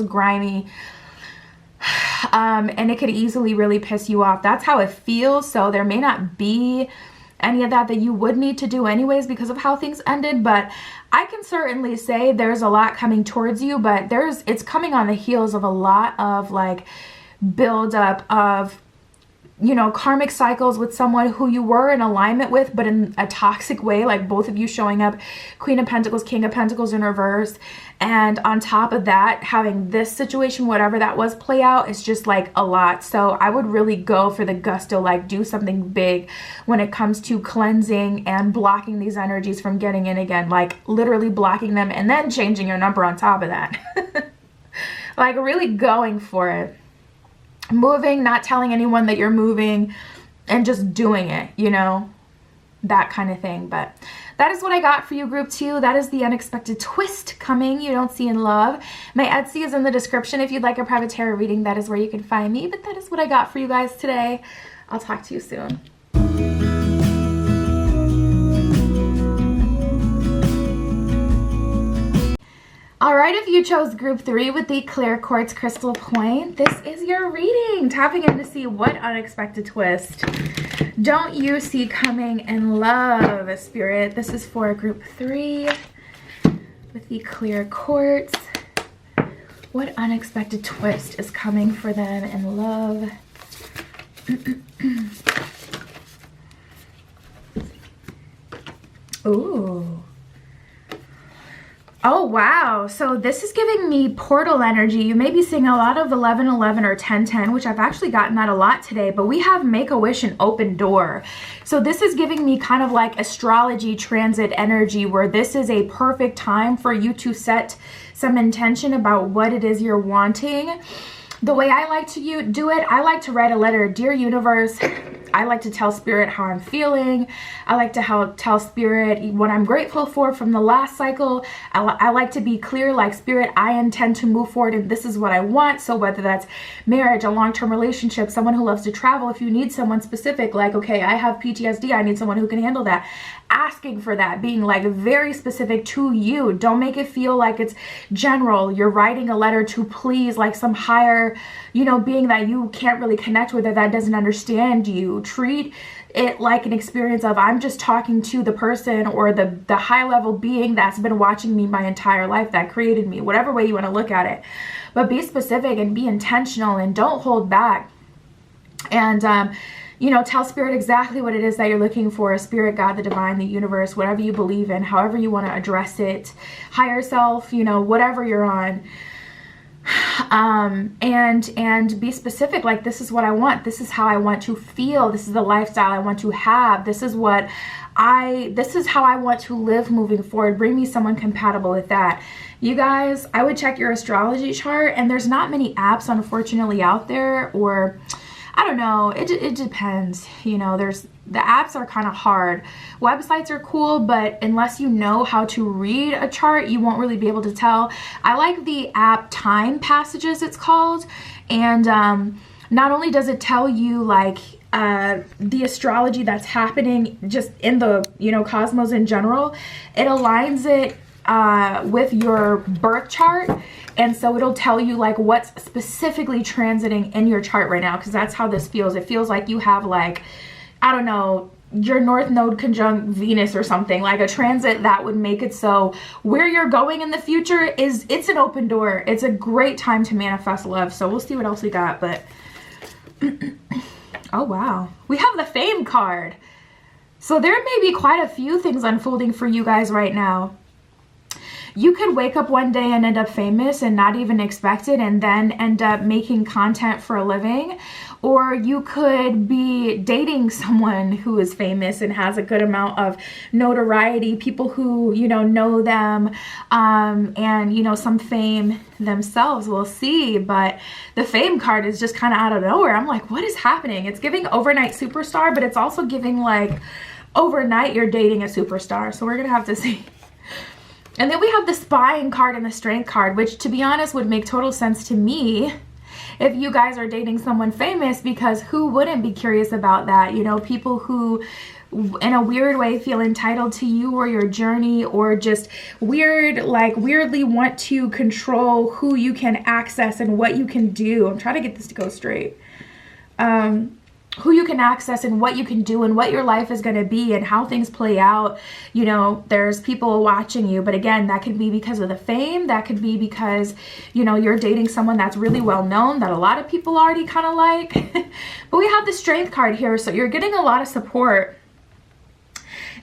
grimy. And it could easily really piss you off. That's how it feels. So there may not be any of that you would need to do anyways because of how things ended, but I can certainly say there's a lot coming towards you, but it's coming on the heels of a lot of like buildup of, you know, karmic cycles with someone who you were in alignment with, but in a toxic way, like both of you showing up, Queen of Pentacles, King of Pentacles in reverse. And on top of that, having this situation, whatever that was, play out, is just like a lot. So I would really go for the gusto, like do something big when it comes to cleansing and blocking these energies from getting in again, like literally blocking them and then changing your number on top of that. Like really going for it. Moving, not telling anyone that you're moving, and just doing it, you know, that kind of thing. But that is what I got for you, group 2. That is the unexpected twist coming you don't see in love. My Etsy is in the description. If you'd like a private tarot reading, that is where you can find me. But that is what I got for you guys today. I'll talk to you soon. All right, if you chose group 3 with the clear quartz crystal point, this is your reading. Tapping in to see what unexpected twist don't you see coming in love, Spirit. This is for group 3 with the clear quartz. What unexpected twist is coming for them in love? Ooh. Oh, wow. So this is giving me portal energy. You may be seeing a lot of 1111 or 1010, which I've actually gotten that a lot today, but we have make a wish and open door. So this is giving me kind of like astrology transit energy, where this is a perfect time for you to set some intention about what it is you're wanting. The way I like to do it, I like to write a letter, Dear Universe. I like to tell Spirit how I'm feeling. I like to tell Spirit what I'm grateful for from the last cycle. I like to be clear, like, Spirit, I intend to move forward and this is what I want. So whether that's marriage, a long-term relationship, someone who loves to travel, if you need someone specific, like, okay, I have PTSD, I need someone who can handle that. Asking for that, being like very specific to you. Don't make it feel like it's general. You're writing a letter to please like some higher, you know, being that you can't really connect with, or that doesn't understand you. Treat it like an experience of, I'm just talking to the person or the high level being that's been watching me my entire life, that created me, whatever way you want to look at it. But be specific and be intentional and don't hold back. And you know, tell Spirit exactly what it is that you're looking for. Spirit, God, the divine, the universe, whatever you believe in, however you want to address it, higher self, you know, whatever you're on. And be specific, like, this is what I want. This is how I want to feel. This is the lifestyle I want to have. This is how I want to live moving forward. Bring me someone compatible with that. You guys, I would check your astrology chart, and there's not many apps, unfortunately, out there, or I don't know, it depends. You know, the apps are kind of hard. Websites are cool, but unless you know how to read a chart, you won't really be able to tell. I like the app Time Passages, it's called. And not only does it tell you like the astrology that's happening just in the, you know, cosmos in general, it aligns it with your birth chart. And so it'll tell you like what's specifically transiting in your chart right now, because that's how this feels. It feels like you have like, I don't know, your North Node conjunct Venus or something, like a transit that would make it so where you're going in the future it's an open door. It's a great time to manifest love. So we'll see what else we got. But oh wow, we have the Fame card. So there may be quite a few things unfolding for you guys right now. You could wake up one day and end up famous and not even expect it, and then end up making content for a living. Or you could be dating someone who is famous and has a good amount of notoriety, people who, you know them, and, you know, some fame themselves. We'll see. But the Fame card is just kind of out of nowhere. I'm like, what is happening? It's giving overnight superstar, but it's also giving like overnight you're dating a superstar. So we're going to have to see. And then we have the Spying card and the Strength card, which, to be honest, would make total sense to me if you guys are dating someone famous, because who wouldn't be curious about that? You know, people who in a weird way feel entitled to you or your journey, or just weirdly want to control who you can access and what you can do. I'm trying to get this to go straight. Who you can access and what you can do and what your life is going to be and how things play out. You know, there's people watching you, but again, that could be because of the fame. That could be because, you know, you're dating someone that's really well known that a lot of people already kind of like. But we have the Strength card here, so you're getting a lot of support.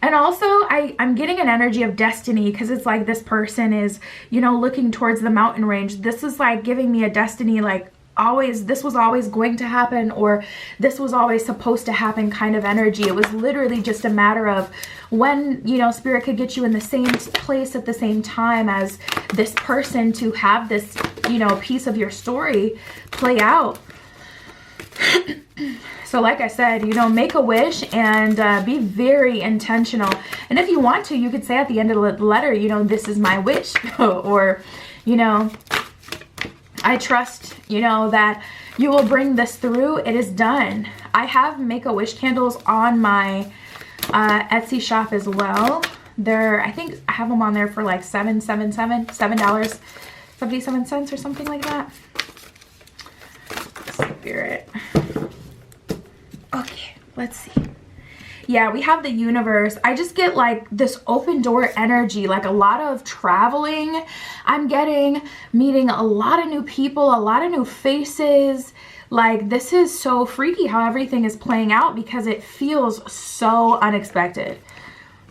And also, I'm getting an energy of destiny, because it's like this person is, you know, looking towards the mountain range. This is like giving me a destiny, like, always, this was always going to happen, or this was always supposed to happen kind of energy. It was literally just a matter of when, you know, Spirit could get you in the same place at the same time as this person to have this, you know, piece of your story play out. So like I said, you know, make a wish and be very intentional. And if you want to, you could say at the end of the letter, you know, this is my wish, or, you know, I trust, you know, that you will bring this through. It is done. I have Make-A-Wish candles on my Etsy shop as well. I think I have them on there for like $7.77 or something like that. Spirit. Okay, let's see. Yeah, we have the Universe. I just get like this open door energy, like a lot of traveling I'm getting, meeting a lot of new people, a lot of new faces. Like, this is so freaky how everything is playing out, because it feels so unexpected.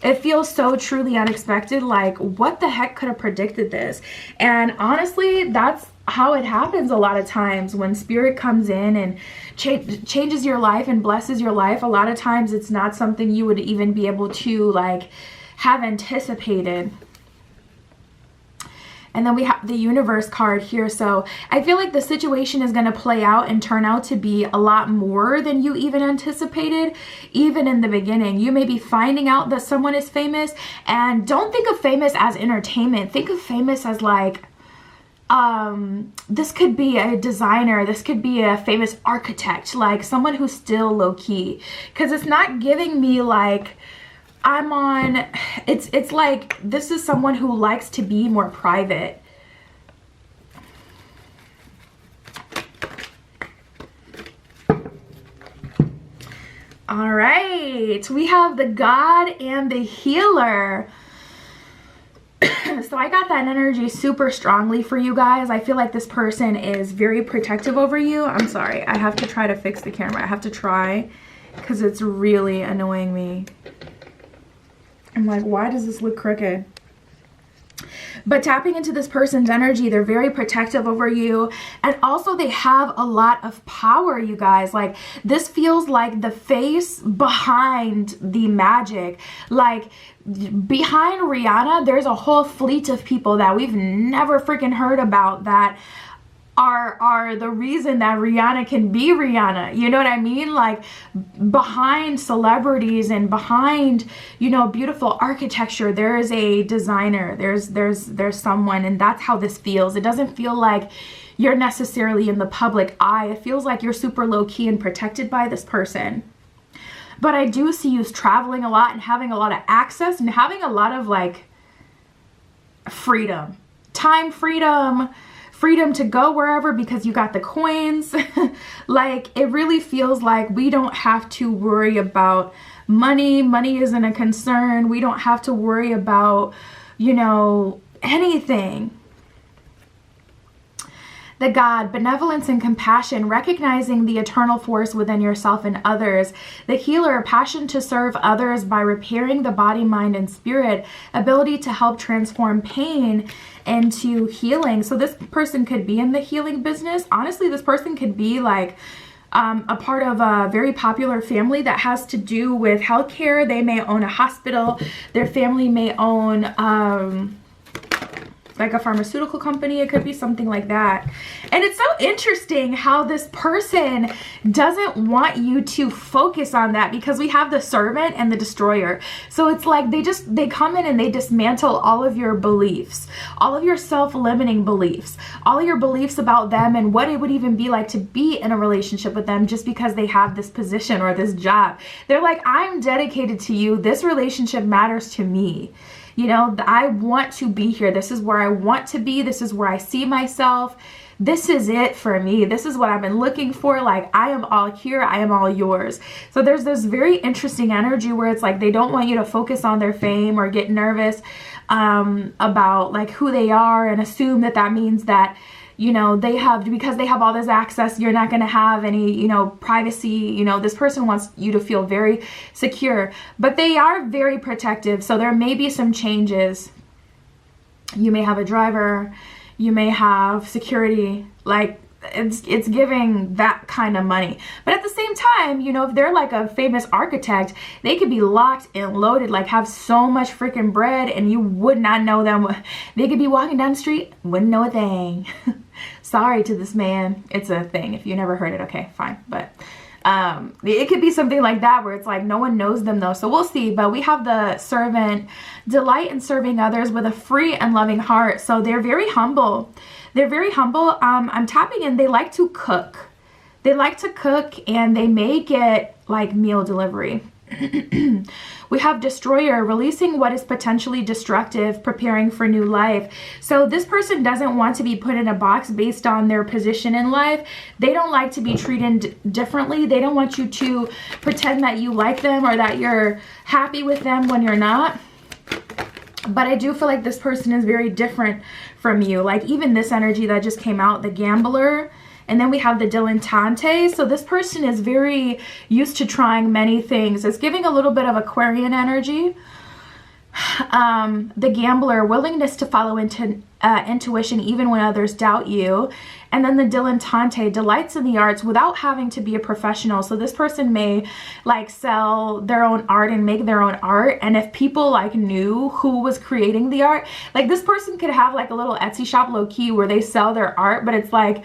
It feels so truly unexpected. Like, what the heck could have predicted this? And honestly, that's how it happens a lot of times when spirit comes in and changes your life and blesses your life. A lot of times it's not something you would even be able to like have anticipated. And then we have the universe card here. So I feel like the situation is going to play out and turn out to be a lot more than you even anticipated. Even in the beginning, you may be finding out that someone is famous, and don't think of famous as entertainment. Think of famous as like, this could be a designer, this could be a famous architect, like someone who's still low-key, because it's not giving me like I'm on, it's like this is someone who likes to be more private. All right, we have the God and the Healer. So I got that energy super strongly for you guys. I feel like this person is very protective over you. I'm sorry, I have to try to fix the camera. I have to try, because it's really annoying me. I'm like, why does this look crooked? But tapping into this person's energy, they're very protective over you. And also they have a lot of power, you guys. Like, this feels like the face behind the magic. Like, behind Rihanna, there's a whole fleet of people that we've never freaking heard about that are the reason that Rihanna can be Rihanna. You know what I mean? Like, behind celebrities and behind, you know, beautiful architecture, there is a designer, there's someone, and that's how this feels. It doesn't feel like you're necessarily in the public eye. It feels like you're super low-key and protected by this person. But I do see you traveling a lot and having a lot of access and having a lot of like freedom, time freedom, freedom to go wherever because you got the coins. Like, it really feels like we don't have to worry about money. Money isn't a concern. We don't have to worry about, you know, anything. The God, benevolence and compassion, recognizing the eternal force within yourself and others. The Healer, passion to serve others by repairing the body, mind, and spirit. Ability to help transform pain into healing. So this person could be in the healing business. Honestly, this person could be like a part of a very popular family that has to do with healthcare. They may own a hospital. Their family may own like a pharmaceutical company. It could be something like that. And it's so interesting how this person doesn't want you to focus on that, because we have the Servant and the Destroyer. So it's like they come in and they dismantle all of your beliefs, all of your self-limiting beliefs, all of your beliefs about them and what it would even be like to be in a relationship with them just because they have this position or this job. They're like, I'm dedicated to you. This relationship matters to me. You know, I want to be here. This is where I want to be. This is where I see myself. This is it for me. This is what I've been looking for. Like, I am all here. I am all yours. So there's this very interesting energy where it's like they don't want you to focus on their fame or get nervous about like who they are and assume that that means that, you know, because they have all this access, you're not going to have any, you know, privacy. You know, this person wants you to feel very secure, but they are very protective. So there may be some changes. You may have a driver, you may have security, like it's giving that kind of money. But at the same time, you know, if they're like a famous architect, they could be locked and loaded, like have so much freaking bread and you would not know them. They could be walking down the street, wouldn't know a thing. Sorry to this man. It's a thing. If you never heard it, okay, fine. But it could be something like that where it's like no one knows them though. So we'll see. But we have the Servant, delight in serving others with a free and loving heart. So they're very humble. They're very humble. I'm tapping in. They like to cook. They like to cook, and they may get like meal delivery. We have Destroyer, releasing what is potentially destructive, preparing for new life. So this person doesn't want to be put in a box based on their position in life. They don't like to be treated differently. They don't want you to pretend that you like them or that you're happy with them when you're not. But I do feel like this person is very different from you. Like even this energy that just came out, the Gambler. And then we have the dilettante. So this person is very used to trying many things. It's giving a little bit of Aquarian energy. The gambler, willingness to follow into intuition even when others doubt you. And then the dilettante, delights in the arts without having to be a professional. So this person may like sell their own art and make their own art. And if people like knew who was creating the art, like this person could have like a little Etsy shop low key where they sell their art, but it's like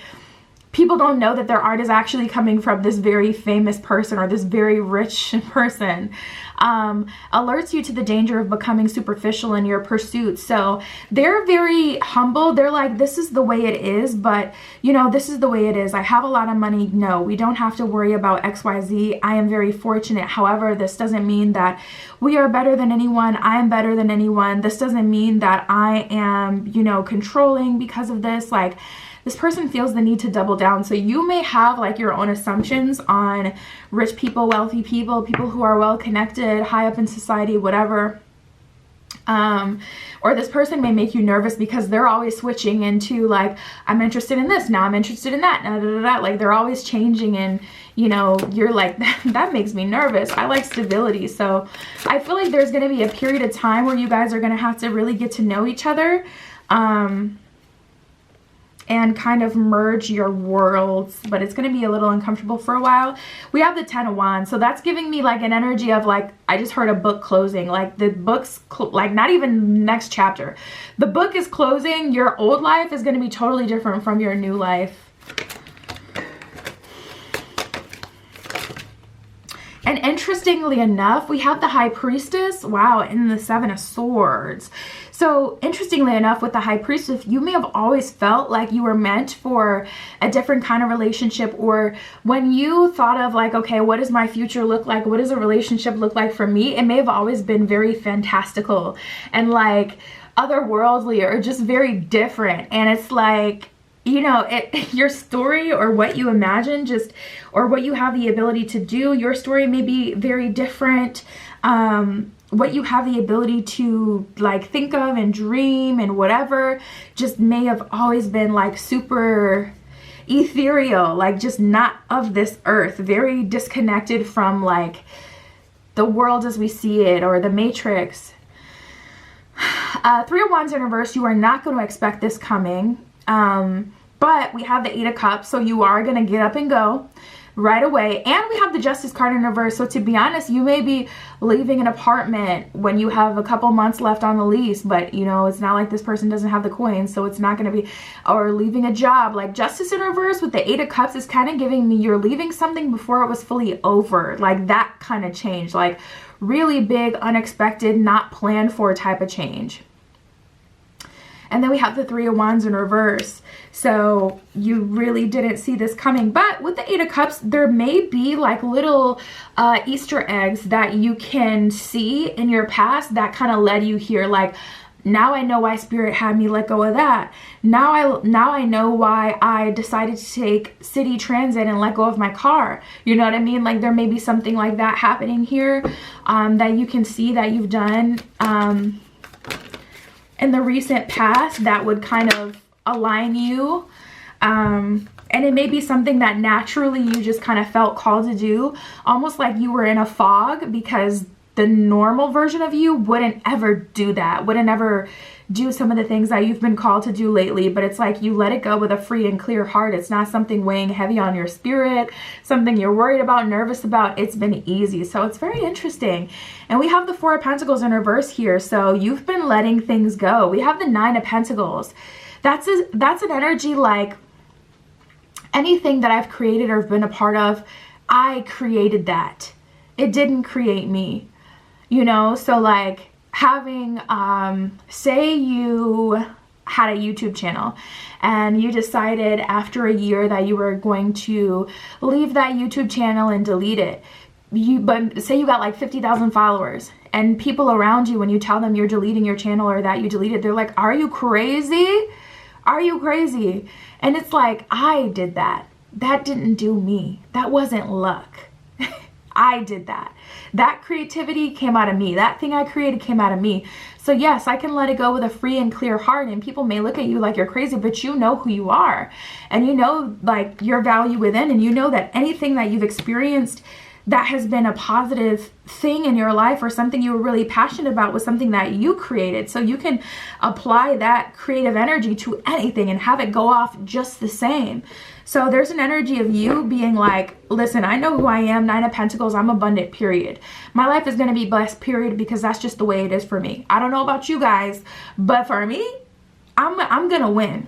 people don't know that their art is actually coming from this very famous person or this very rich person. Alerts you to the danger of becoming superficial in your pursuits. So they're very humble. They're like, this is the way it is, but you know, this is the way it is. I have a lot of money. No, we don't have to worry about XYZ. I am very fortunate. However, this doesn't mean that we are better than anyone. I am better than anyone. This doesn't mean that I am, you know, controlling because of this. Like, this person feels the need to double down. So you may have like your own assumptions on rich people, wealthy people, people who are well connected, high up in society, whatever. Or this person may make you nervous because they're always switching into like, I'm interested in this, now I'm interested in that, da, da, da, da. Like they're always changing, and you know, you're like, that makes me nervous. I like stability. So I feel like there's going to be a period of time where you guys are going to have to really get to know each other. And kind of merge your worlds, but it's going to be a little uncomfortable for a while. We have the 10 of Wands, so that's giving me like an energy of like, I just heard a book closing, like the book's like not even next chapter. The book is closing. Your old life is going to be totally different from your new life. And interestingly enough, we have the High Priestess, wow, and the 7 of Swords. So interestingly enough, with the High Priestess, you may have always felt like you were meant for a different kind of relationship, or when you thought of like, okay, what does my future look like? What does a relationship look like for me? It may have always been very fantastical and like otherworldly or just very different. And it's like, you know, your story or what you imagine just, or what you have the ability to do, your story may be very different. What you have the ability to like think of and dream and whatever just may have always been like super ethereal, like just not of this earth, very disconnected from like the world as we see it or the Matrix. 3 of Wands in reverse, you are not going to expect this coming. But we have the 8 of Cups, so you are going to get up and go right away. And we have the Justice card in reverse. So to be honest, you may be leaving an apartment when you have a couple months left on the lease, but you know, it's not like this person doesn't have the coins, so it's not going to be, or leaving a job. Like Justice in reverse with the 8 of Cups is kind of giving me you're leaving something before it was fully over, like that kind of change, like really big, unexpected, not planned for type of change. And then we have the 3 of Wands in reverse. So you really didn't see this coming. But with the 8 of Cups, there may be like little Easter eggs that you can see in your past that kind of led you here. Like, now I know why Spirit had me let go of that. Now I know why I decided to take city transit and let go of my car. You know what I mean? Like there may be something like that happening here that you can see that you've done in the recent past that would kind of align you. And it may be something that naturally you just kind of felt called to do, almost like you were in a fog, because the normal version of you wouldn't ever do that, wouldn't ever do some of the things that you've been called to do lately. But it's like you let it go with a free and clear heart. It's not something weighing heavy on your spirit, something you're worried about, nervous about. It's been easy. So it's very interesting. And we have the 4 of Pentacles in reverse here. So you've been letting things go. We have the 9 of Pentacles. That's an energy like anything that I've created or been a part of, I created that. It didn't create me. You know, so like having, say you had a YouTube channel and you decided after a year that you were going to leave that YouTube channel and delete it. But say you got like 50,000 followers, and people around you, when you tell them you're deleting your channel or that you deleted, they're like, are you crazy? Are you crazy? And it's like, I did that. That didn't do me. That wasn't luck. I did that. That creativity came out of me. That thing I created came out of me. So yes, I can let it go with a free and clear heart, and people may look at you like you're crazy, but you know who you are, and you know like your value within, and you know that anything that you've experienced that has been a positive thing in your life, or something you were really passionate about was something that you created. So you can apply that creative energy to anything and have it go off just the same. So there's an energy of you being like, listen, I know who I am, Nine of Pentacles, I'm abundant, period. My life is going to be blessed, period, because that's just the way it is for me. I don't know about you guys, but for me, I'm going to win.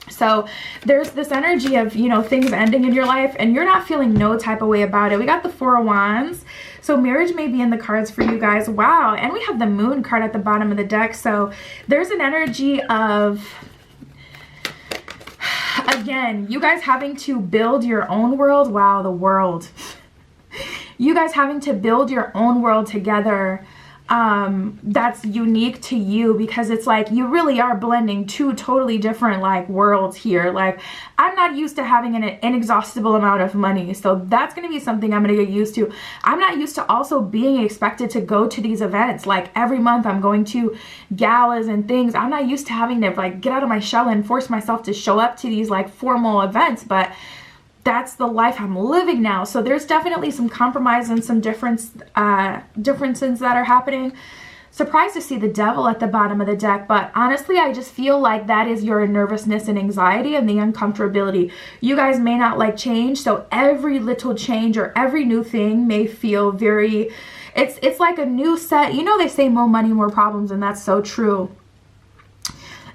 So there's this energy of, you know, things ending in your life and you're not feeling no type of way about it. We got the Four of Wands. So marriage may be in the cards for you guys. Wow. And we have the Moon card at the bottom of the deck. So there's an energy of, again, you guys having to build your own world. Wow, the world. You guys having to build your own world together. That's unique to you, because it's like you really are blending two totally different like worlds here. Like, I'm not used to having an inexhaustible amount of money, so that's going to be something I'm going to get used to. I'm not used to also being expected to go to these events like every month. I'm going to galas and things. I'm not used to having to like get out of my shell and force myself to show up to these like formal events, but that's the life I'm living now. So there's definitely some compromise and some differences that are happening. Surprised to see the Devil at the bottom of the deck, but honestly, I just feel like that is your nervousness and anxiety and the uncomfortability. You guys may not like change, so every little change or every new thing may feel very, it's like a new set. You know, they say more money, more problems, and that's so true.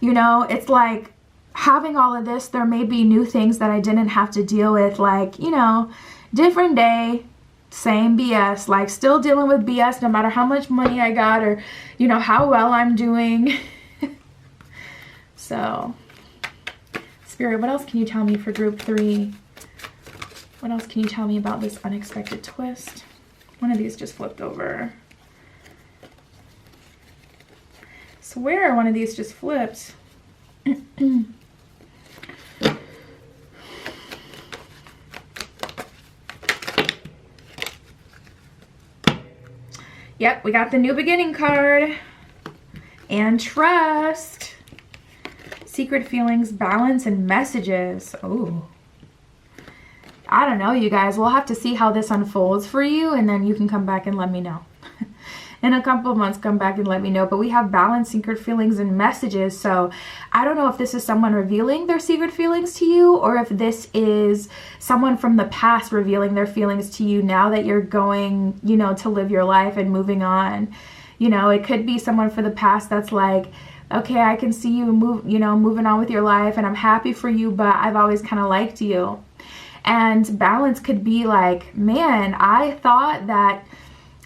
You know, it's like, having all of this, there may be new things that I didn't have to deal with, like, you know, different day, same BS, like still dealing with BS no matter how much money I got or, you know, how well I'm doing. So, Spirit, what else can you tell me for group 3? What else can you tell me about this unexpected twist? One of these just flipped over. Swear one of these just flipped. Yep, we got the New Beginning card. And Trust. Secret feelings, balance, and messages. Oh. I don't know, you guys. We'll have to see how this unfolds for you, and then you can come back and let me know. In a couple of months, come back and let me know. But we have balance, secret feelings, and messages. So I don't know if this is someone revealing their secret feelings to you, or if this is someone from the past revealing their feelings to you now that you're going, you know, to live your life and moving on. You know, it could be someone for the past that's like, okay, I can see you moving on with your life, and I'm happy for you, but I've always kind of liked you. And balance could be like, man, I thought that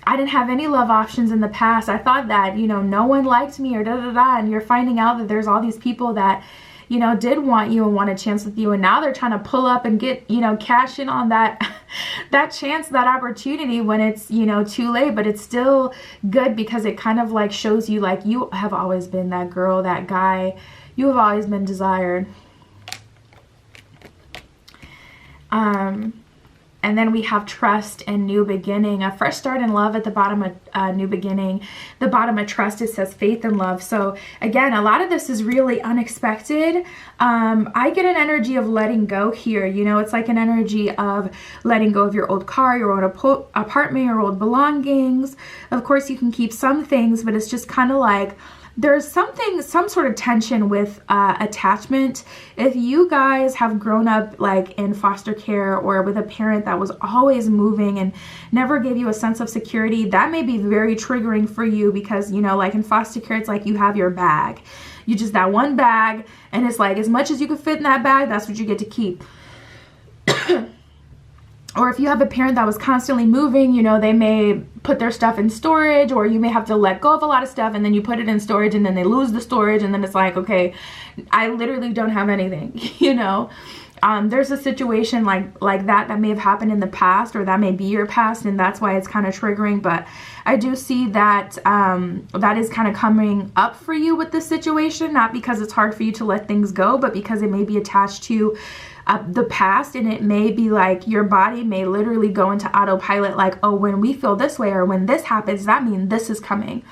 I didn't have any love options in the past. I thought that, you know, no one liked me or da-da-da. And you're finding out that there's all these people that, you know, did want you and want a chance with you. And now they're trying to pull up and get, you know, cash in on that, that chance, that opportunity when it's, you know, too late. But it's still good because it kind of like shows you like you have always been that girl, that guy. You have always been desired. And then we have Trust and New Beginning. A fresh start in love at the bottom of New Beginning. The bottom of Trust, it says faith and love. So again, a lot of this is really unexpected. I get an energy of letting go here. You know, it's like an energy of letting go of your old car, your old apartment, your old belongings. Of course, you can keep some things, but it's just kind of like, there's some sort of tension with attachment. If you guys have grown up like in foster care or with a parent that was always moving and never gave you a sense of security, that may be very triggering for you because, you know, like in foster care, it's like you have your bag. You just, that one bag, and it's like as much as you can fit in that bag, that's what you get to keep. Or if you have a parent that was constantly moving, you know, they may put their stuff in storage, or you may have to let go of a lot of stuff and then you put it in storage and then they lose the storage and then it's like, okay, I literally don't have anything, you know. There's a situation like that may have happened in the past, or that may be your past, and that's why it's kind of triggering. But I do see that that is kind of coming up for you with this situation, not because it's hard for you to let things go, but because it may be attached to the past, and it may be like your body may literally go into autopilot, like, oh, when we feel this way or when this happens, that means this is coming.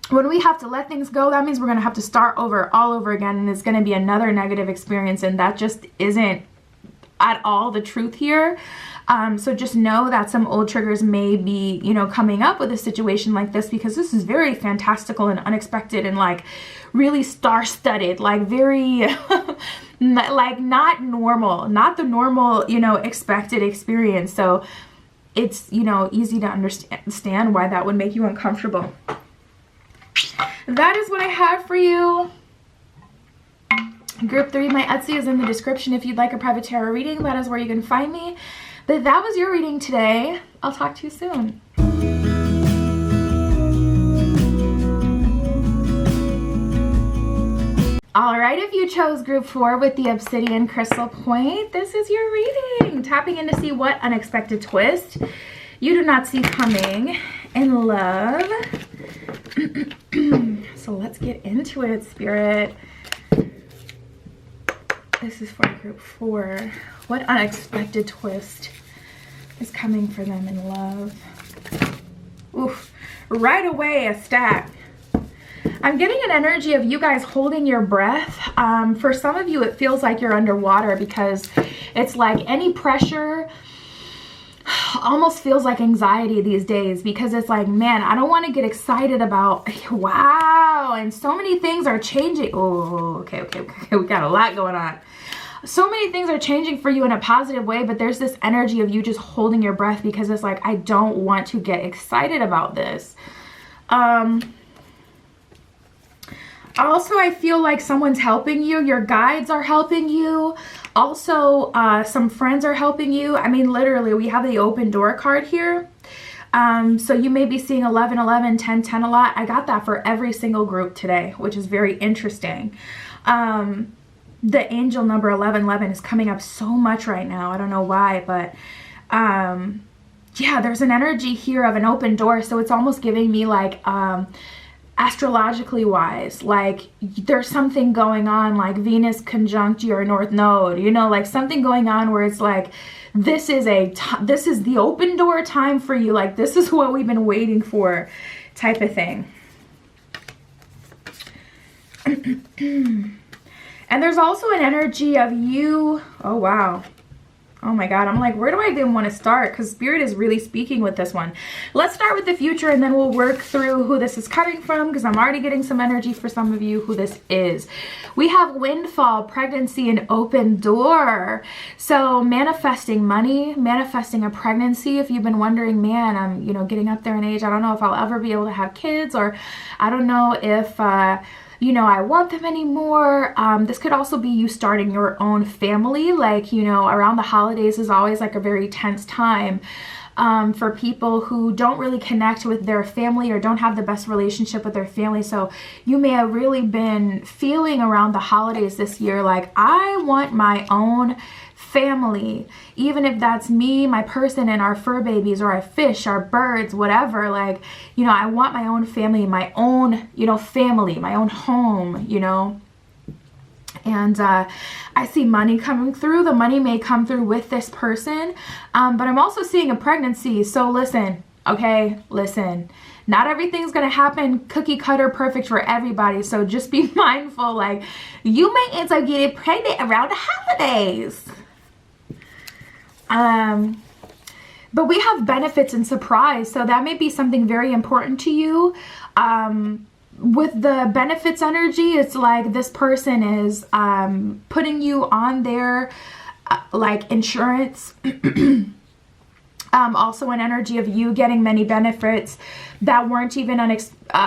When we have to let things go, that means we're going to have to start over all over again, and it's going to be another negative experience, and that just isn't at all the truth here. So just know that some old triggers may be, you know, coming up with a situation like this, because this is very fantastical and unexpected and like really star-studded, like very like not the normal, you know, expected experience. So it's, you know, easy to understand why that would make you uncomfortable. That is what I have for you. Group 3, my Etsy is in the description if you'd like a private tarot reading. That is where you can find me. But that was your reading today. I'll talk to you soon. All right, if you chose group 4 with the obsidian crystal point, this is your reading. Tapping in to see what unexpected twist you do not see coming in love. So let's get into it, Spirit. This is for group 4. What unexpected twist is coming for them in love? Oof, right away a stack. I'm getting an energy of you guys holding your breath. For some of you, it feels like you're underwater because it's like any pressure almost feels like anxiety these days, because it's like, man, I don't want to get excited about, wow, and so many things are changing. Oh, okay, we got a lot going on. So many things are changing for you in a positive way, but there's this energy of you just holding your breath because it's like, I don't want to get excited about this. Also, I feel like someone's helping you. Your guides are helping you. Also, some friends are helping you. I mean, literally, we have the open door card here. So you may be seeing 11, 11, 10, 10 a lot. I got that for every single group today, which is very interesting. The angel number 1111 is coming up so much right now. I don't know why, but yeah, there's an energy here of an open door. So it's almost giving me like astrologically wise, like there's something going on, like Venus conjunct your north node, you know, like something going on where it's like, this is the open door time for you. Like this is what we've been waiting for, type of thing. And there's also an energy of you. Oh, wow. Oh my God, I'm like, where do I even want to start? Because Spirit is really speaking with this one. Let's start with the future and then we'll work through who this is coming from, because I'm already getting some energy for some of you who this is. We have windfall, pregnancy, and open door. So manifesting money, manifesting a pregnancy. If you've been wondering, man, I'm, you know, getting up there in age, I don't know if I'll ever be able to have kids, or I don't know if you know, I want them anymore. This could also be you starting your own family. Like, you know, around the holidays is always like a very tense time for people who don't really connect with their family or don't have the best relationship with their family. So you may have really been feeling around the holidays this year like, I want my own family, even if that's me, my person, and our fur babies, or our fish, our birds, whatever. Like, you know, I want my own family, my own, you know, family, my own home, you know. And I see money coming through. The money may come through with this person, but I'm also seeing a pregnancy. So listen, okay, listen. Not everything's going to happen cookie cutter perfect for everybody. So just be mindful. Like, you may end up getting pregnant around the holidays. But we have benefits and surprise, so that may be something very important to you. With the benefits energy, it's like this person is putting you on their like insurance. Also an energy of you getting many benefits that weren't even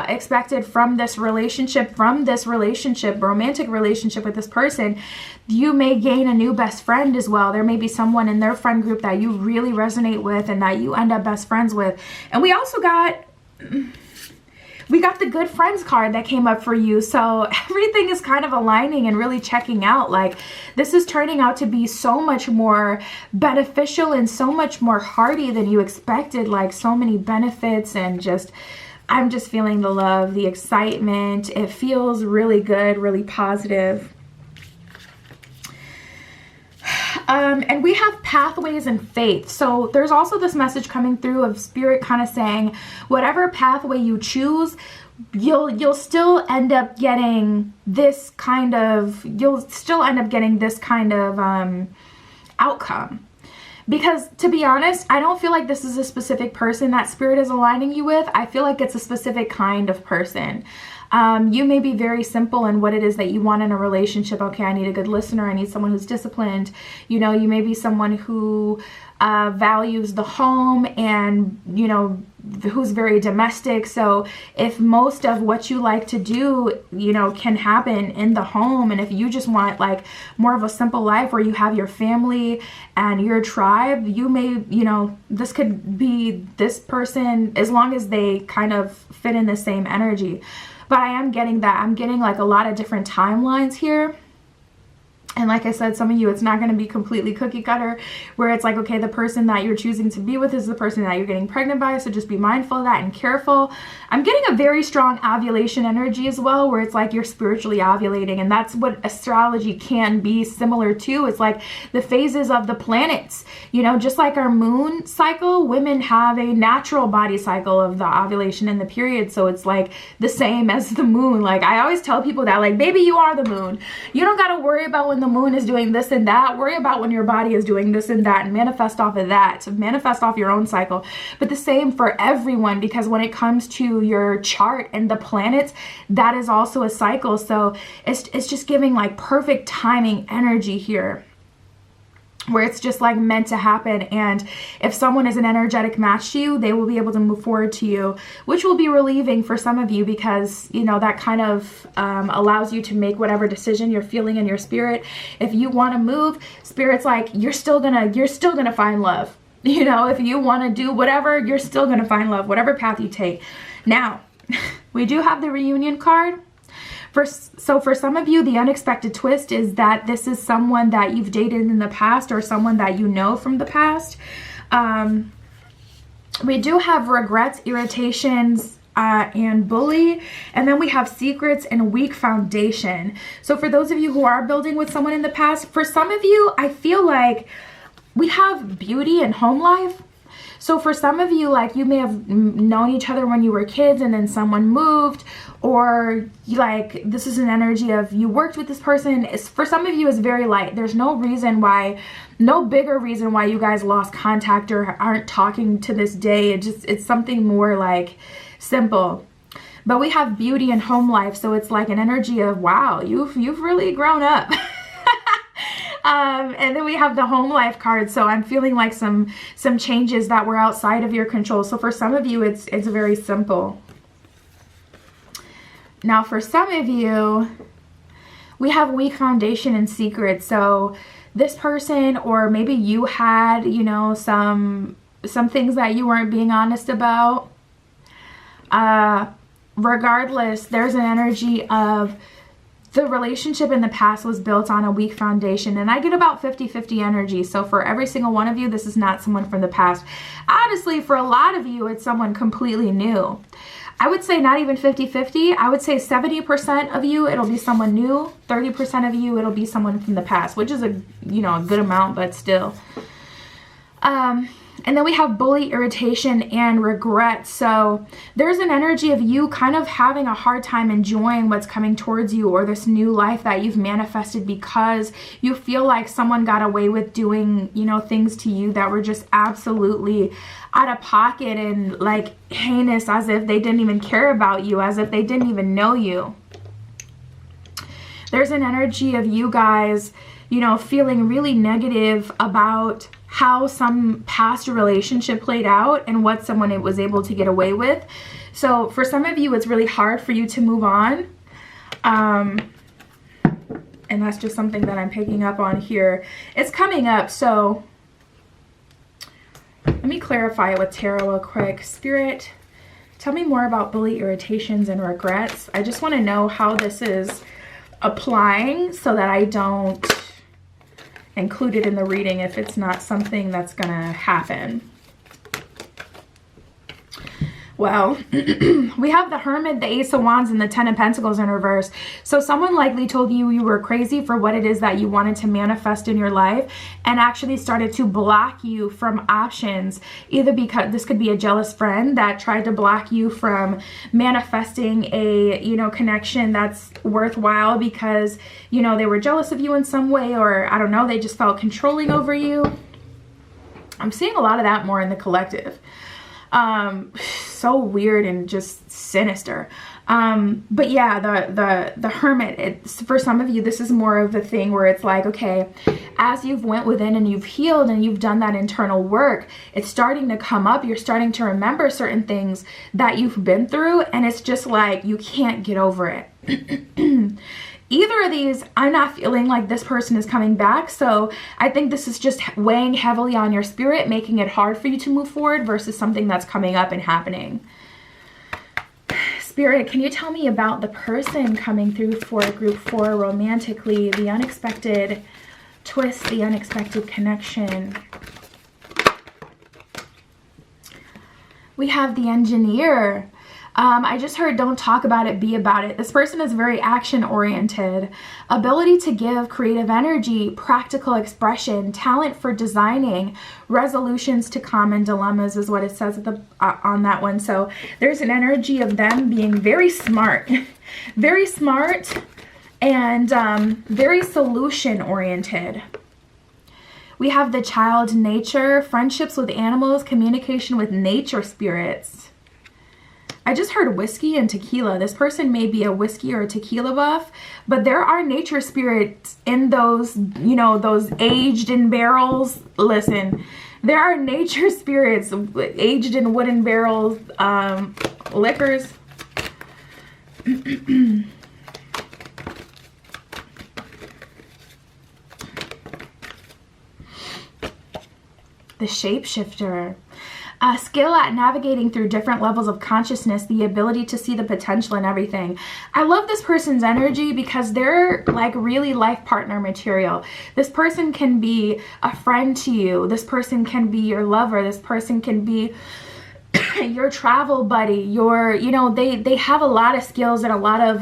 expected from this relationship, romantic relationship with this person. You may gain a new best friend as well. There may be someone in their friend group that you really resonate with and that you end up best friends with. And we also got the good friends card that came up for you. So everything is kind of aligning and really checking out. Like, this is turning out to be so much more beneficial and so much more hearty than you expected. Like, so many benefits, and just, I'm just feeling the love, the excitement. It feels really good, really positive. And we have pathways and faith. So there's also this message coming through of Spirit kind of saying, whatever pathway you choose, you'll still end up getting this kind of, outcome. Because to be honest, I don't feel like this is a specific person that spirit is aligning you with. I feel like it's a specific kind of person. You may be very simple in what it is that you want in a relationship. Okay, I need a good listener. I need someone who's disciplined. You know, you may be someone who values the home and, you know, who's very domestic. So if most of what you like to do, you know, can happen in the home, and if you just want like more of a simple life where you have your family and your tribe, you may, you know, this could be this person, as long as they kind of fit in the same energy. But I am getting that. I'm getting like a lot of different timelines here. And like I said, some of you, it's not going to be completely cookie cutter, where it's like, okay, the person that you're choosing to be with is the person that you're getting pregnant by. So just be mindful of that and careful. I'm getting a very strong ovulation energy as well, where it's like you're spiritually ovulating. And that's what astrology can be similar to. It's like the phases of the planets, you know, just like our moon cycle, women have a natural body cycle of the ovulation and the period. So it's like the same as the moon. Like I always tell people that, like, baby, you are the moon. You don't got to worry about when the moon is doing this and that. Worry about when your body is doing this and that, and manifest off of that. So manifest off your own cycle. But the same for everyone, because when it comes to your chart and the planets, that is also a cycle. So it's just giving like perfect timing energy here, where it's just like meant to happen. And if someone is an energetic match to you, they will be able to move forward to you, which will be relieving for some of you, because, you know, that kind of allows you to make whatever decision you're feeling in your spirit. If you want to move, spirit's like, you're still gonna find love. You know, if you want to do whatever, you're still gonna find love, whatever path you take. Now, we do have the reunion card. So for some of you, the unexpected twist is that this is someone that you've dated in the past, or someone that you know from the past. We do have regrets, irritations, and bully. And then we have secrets and weak foundation. So for those of you who are building with someone in the past, for some of you, I feel like we have beauty and home life. So for some of you, like, you may have known each other when you were kids and then someone moved, or like this is an energy of you worked with this person. For some of you, it's very light. There's no reason why, no bigger reason why you guys lost contact or aren't talking to this day. It's something more like simple. But we have beauty and home life, so it's like an energy of, wow, you've really grown up. And then we have the home life card. So I'm feeling like some changes that were outside of your control. So for some of you, it's very simple. Now for some of you, we have weak foundation and secrets. So this person, or maybe you had, you know, some things that you weren't being honest about. Regardless, there's an energy of the relationship in the past was built on a weak foundation, and I get about 50-50 energy. So for every single one of you, this is not someone from the past. Honestly, for a lot of you, it's someone completely new. I would say not even 50-50. I would say 70% of you, it'll be someone new. 30% of you, it'll be someone from the past, which is a good amount, but still. And then we have bully, irritation, and regret. So there's an energy of you kind of having a hard time enjoying what's coming towards you, or this new life that you've manifested, because you feel like someone got away with doing, things to you that were just absolutely out of pocket and like heinous, as if they didn't even care about you, as if they didn't even know you. There's an energy of you guys, feeling really negative about how some past relationship played out and what someone was able to get away with. So for some of you, it's really hard for you to move on. And that's just something that I'm picking up on here. It's coming up, so let me clarify it with tarot real quick. Spirit, tell me more about bully, irritations, and regrets. I just want to know how this is applying so that I don't include it in the reading if it's not something that's gonna happen. Well, we have the Hermit, the Ace of Wands, and the Ten of Pentacles in reverse. So someone likely told you you were crazy for what it is that you wanted to manifest in your life, and actually started to block you from options. Either because this could be a jealous friend that tried to block you from manifesting a, you know, connection that's worthwhile because, you know, they were jealous of you in some way, or I don't know, they just felt controlling over you. I'm seeing a lot of that more in the collective. So weird and just sinister. But yeah, the Hermit, for some of you, this is more of the thing where it's like, okay, as you've went within and you've healed and you've done that internal work, it's starting to come up. You're starting to remember certain things that you've been through, and it's just like, you can't get over it. Either of these, I'm not feeling like this person is coming back. So I think this is just weighing heavily on your spirit, making it hard for you to move forward versus something that's coming up and happening. Spirit, can you tell me about the person coming through for group 4 romantically, the unexpected twist, the unexpected connection? We have the Engineer. I just heard don't talk about it, be about it. This person is very action oriented. Ability to give, creative energy, practical expression, talent for designing, resolutions to common dilemmas is what it says at the, on that one. So there's an energy of them being very smart, very smart, and very solution oriented. We have the Child, nature, friendships with animals, communication with nature spirits. I just heard whiskey and tequila. This person may be a whiskey or a tequila buff, but there are nature spirits in those, you know, those aged in barrels. Listen, there are nature spirits aged in wooden barrels, liquors. The Shapeshifter. A skill at navigating through different levels of consciousness, the ability to see the potential in everything. I love this person's energy because they're like really life partner material. This person can be a friend to you. This person can be your lover. This person can be your travel buddy. Your, you know, they have a lot of skills and a lot of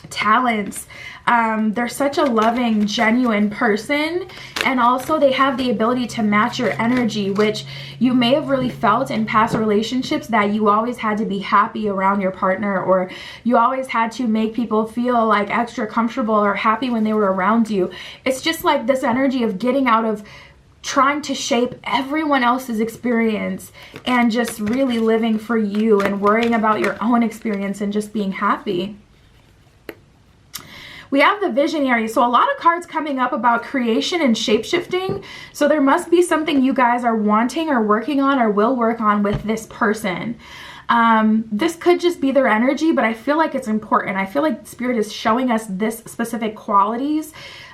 talents. They're such a loving, genuine person, and also they have the ability to match your energy, which you may have really felt in past relationships, that you always had to be happy around your partner, or you always had to make people feel like extra comfortable or happy when they were around you. It's just like this energy of getting out of trying to shape everyone else's experience and just really living for you and worrying about your own experience and just being happy. We have the Visionary. So a lot of cards coming up about creation and shape-shifting. So there must be something you guys are wanting or working on or will work on with this person. This could just be their energy, but I feel like it's important. I feel like Spirit is showing us this specific qualities,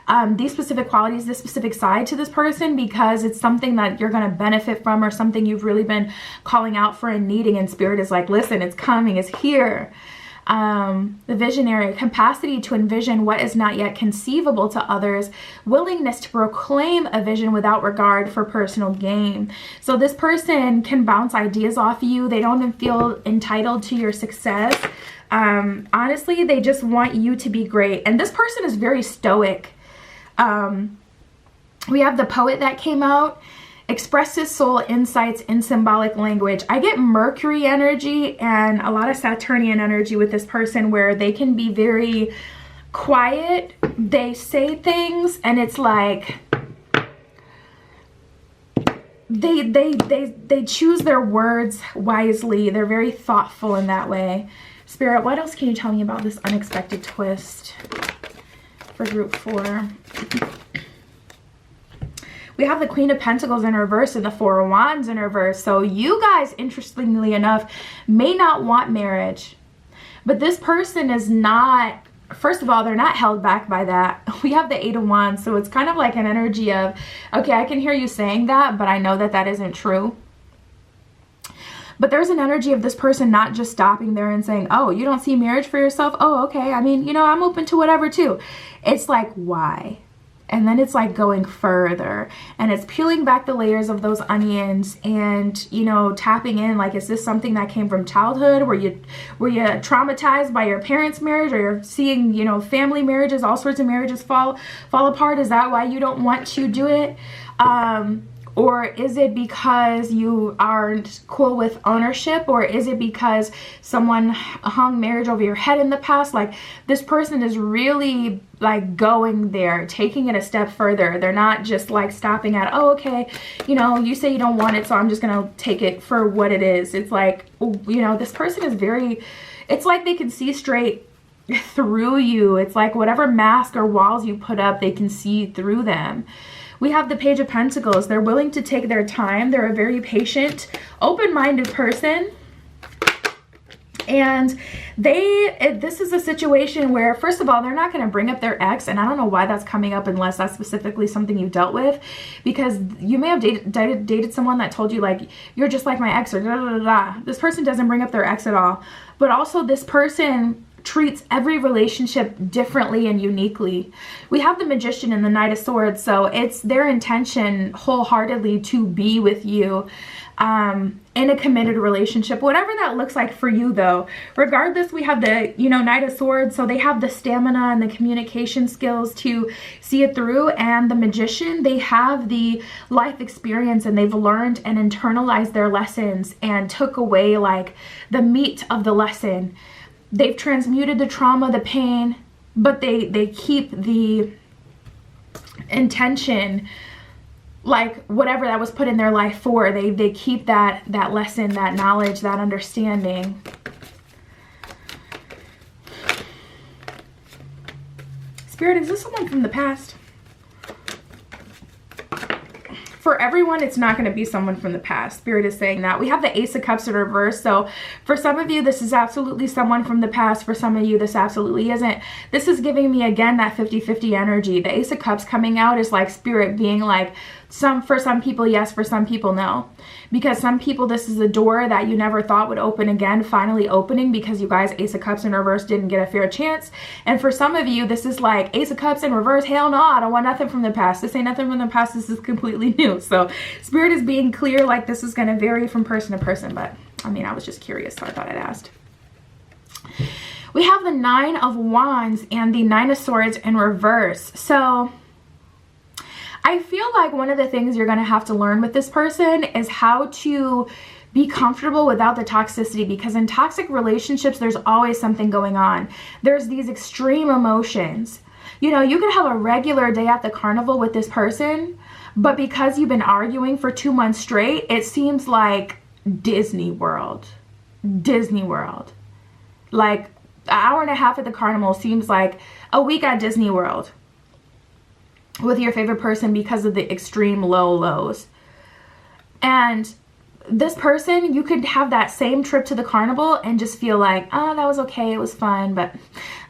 this specific side to this person, because it's something that you're going to benefit from or something you've really been calling out for and needing. And Spirit is like, listen, it's coming, it's here. The Visionary, capacity to envision what is not yet conceivable to others, willingness to proclaim a vision without regard for personal gain. So this person can bounce ideas off you. They don't even feel entitled to your success. Honestly, they just want you to be great. And this person is very stoic. We have the Poet that came out. Expresses soul insights in symbolic language. I get Mercury energy and a lot of Saturnian energy with this person, where they can be very quiet. They say things and it's like they choose their words wisely. They're very thoughtful in that way. Spirit, what else can you tell me about this unexpected twist for group 4? We have the Queen of Pentacles in reverse and the Four of Wands in reverse. So you guys, interestingly enough, may not want marriage. But this person is not, first of all, they're not held back by that. We have the Eight of Wands. So it's kind of like an energy of, okay, I can hear you saying that, but I know that that isn't true. But there's an energy of this person not just stopping there and saying, oh, you don't see marriage for yourself? Oh, okay. I mean, you know, I'm open to whatever too. It's like, why? And then it's like going further, and it's peeling back the layers of those onions and, you know, tapping in, like, is this something that came from childhood? Were you traumatized by your parents' marriage, or you're seeing, you know, family marriages, all sorts of marriages fall apart? Is that why you don't want to do it? Or is it because you aren't cool with ownership? Or is it because someone hung marriage over your head in the past? Like, this person is really like going there, taking it a step further. They're not just like stopping at, oh, okay, you know, you say you don't want it, so I'm just gonna take it for what it is. It's like, you know, this person is very, it's like they can see straight through you. It's like whatever mask or walls you put up, they can see through them. We have the Page of Pentacles. They're willing to take their time. They're a very patient, open-minded person. And this is a situation where, first of all, they're not going to bring up their ex. And I don't know why that's coming up unless that's specifically something you dealt with. Because you may have dated someone that told you, like, you're just like my ex, or da da da da. This person doesn't bring up their ex at all. But also, this person treats every relationship differently and uniquely. We have the Magician and the Knight of Swords, so it's their intention wholeheartedly to be with you in a committed relationship, whatever that looks like for you, though. Regardless, we have the, you know, Knight of Swords, so they have the stamina and the communication skills to see it through. And the Magician, they have the life experience, and they've learned and internalized their lessons and took away like the meat of the lesson. They've transmuted the trauma, the pain, but they keep the intention, like whatever that was put in their life for. They keep that lesson, that knowledge, that understanding. Spirit, is this someone from the past? For everyone, it's not going to be someone from the past. Spirit is saying that. We have the Ace of Cups in reverse. So for some of you, this is absolutely someone from the past. For some of you, this absolutely isn't. This is giving me, again, that 50-50 energy. The Ace of Cups coming out is like Spirit being like, for some people, yes. For some people, no. Because some people, this is a door that you never thought would open again, finally opening, because you guys, Ace of Cups in reverse, didn't get a fair chance. And for some of you, this is like Ace of Cups in reverse. Hell no, I don't want nothing from the past. This ain't nothing from the past. This is completely new. So Spirit is being clear, like this is going to vary from person to person. But I mean, I was just curious, so I thought I'd ask. We have the Nine of Wands and the Nine of Swords in reverse. So I feel like one of the things you're going to have to learn with this person is how to be comfortable without the toxicity, because in toxic relationships, there's always something going on. There's these extreme emotions. You know, you could have a regular day at the carnival with this person, but because you've been arguing for 2 months straight, it seems like Disney World. Disney World. Like an hour and a half at the carnival seems like a week at Disney World with your favorite person because of the extreme low lows. And this person, you could have that same trip to the carnival and just feel like, oh, that was okay, it was fun, but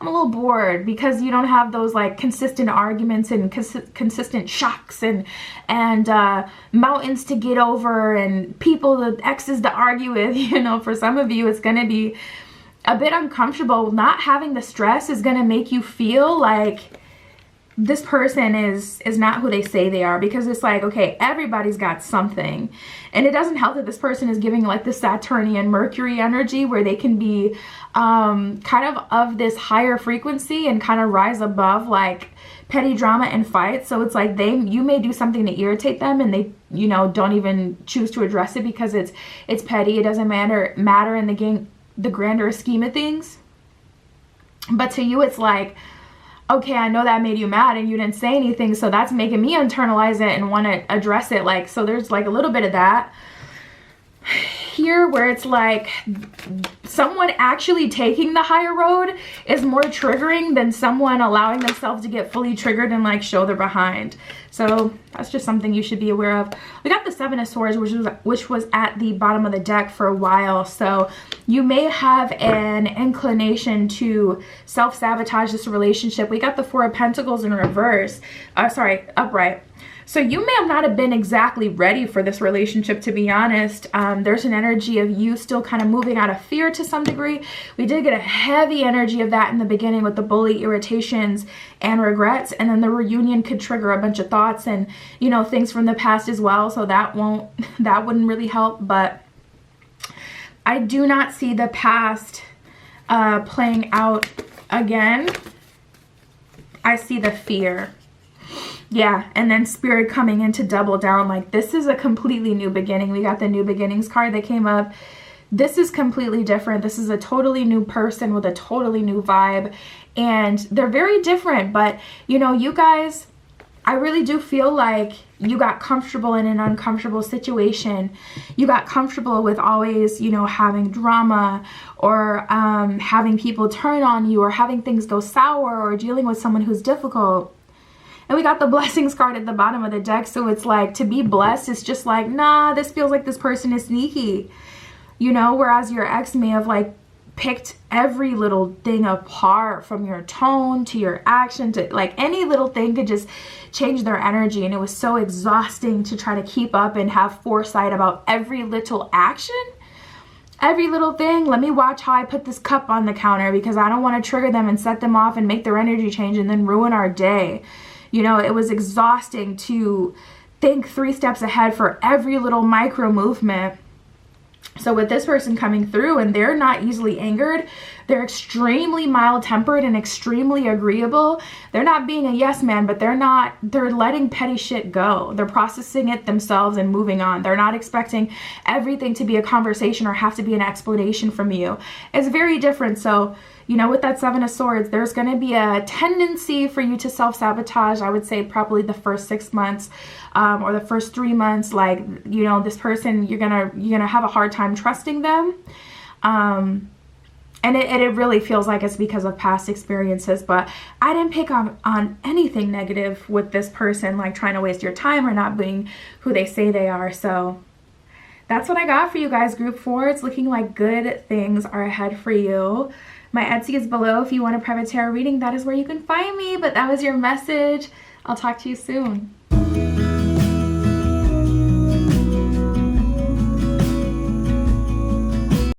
I'm a little bored, because you don't have those like consistent arguments and consistent shocks and mountains to get over and people, the exes to argue with. You know, for some of you, it's going to be a bit uncomfortable. Not having the stress is going to make you feel like this person is not who they say they are, because it's like, okay, everybody's got something. And it doesn't help that this person is giving like the Saturnian Mercury energy, where they can be kind of this higher frequency and kind of rise above like petty drama and fights. So it's like you may do something to irritate them, and they, you know, don't even choose to address it because it's petty. It doesn't matter in the grander scheme of things. But to you, it's like, okay, I know that made you mad and you didn't say anything, so that's making me internalize it and want to address it. Like, so there's like a little bit of that here, where it's like someone actually taking the higher road is more triggering than someone allowing themselves to get fully triggered and like show their behind. So that's just something you should be aware of. We got the Seven of Swords, which was at the bottom of the deck for a while. So you may have an inclination to self-sabotage this relationship. We got the Four of Pentacles in reverse. Upright. So you may have not have been exactly ready for this relationship, to be honest. There's an energy of you still kind of moving out of fear to some degree. We did get a heavy energy of that in the beginning with the bully, irritations, and regrets. And then the reunion could trigger a bunch of thoughts and, you know, things from the past as well. So that wouldn't really help. But I do not see the past playing out again. I see the fear. Yeah, and then Spirit coming in to double down, like this is a completely new beginning. We got the new beginnings card that came up. This is completely different. This is a totally new person with a totally new vibe, and they're very different. But you know, you guys, I really do feel like you got comfortable in an uncomfortable situation. You got comfortable with always, you know, having drama or having people turn on you or having things go sour or dealing with someone who's difficult. And we got the blessings card at the bottom of the deck. So it's like, to be blessed is just like, nah, this feels like this person is sneaky. You know, whereas your ex may have like picked every little thing apart, from your tone to your action to like any little thing could just change their energy. And it was so exhausting to try to keep up and have foresight about every little action. Every little thing. Let me watch how I put this cup on the counter because I don't want to trigger them and set them off and make their energy change and then ruin our day. You know, it was exhausting to think 3 steps ahead for every little micro movement. So with this person coming through, and they're not easily angered, they're extremely mild-tempered and extremely agreeable. They're not being a yes man, but they're letting petty shit go. They're processing it themselves and moving on. They're not expecting everything to be a conversation or have to be an explanation from you. It's very different. So, you know, with that 7 of Swords, there's going to be a tendency for you to self-sabotage. I would say probably the first 6 months or the first 3 months. Like, you know, this person, you're gonna have a hard time trusting them. And it really feels like it's because of past experiences. But I didn't pick on anything negative with this person, like trying to waste your time or not being who they say they are. So that's what I got for you guys, Group 4. It's looking like good things are ahead for you. My Etsy is below if you want a private tarot reading. That is where you can find me. But that was your message. I'll talk to you soon.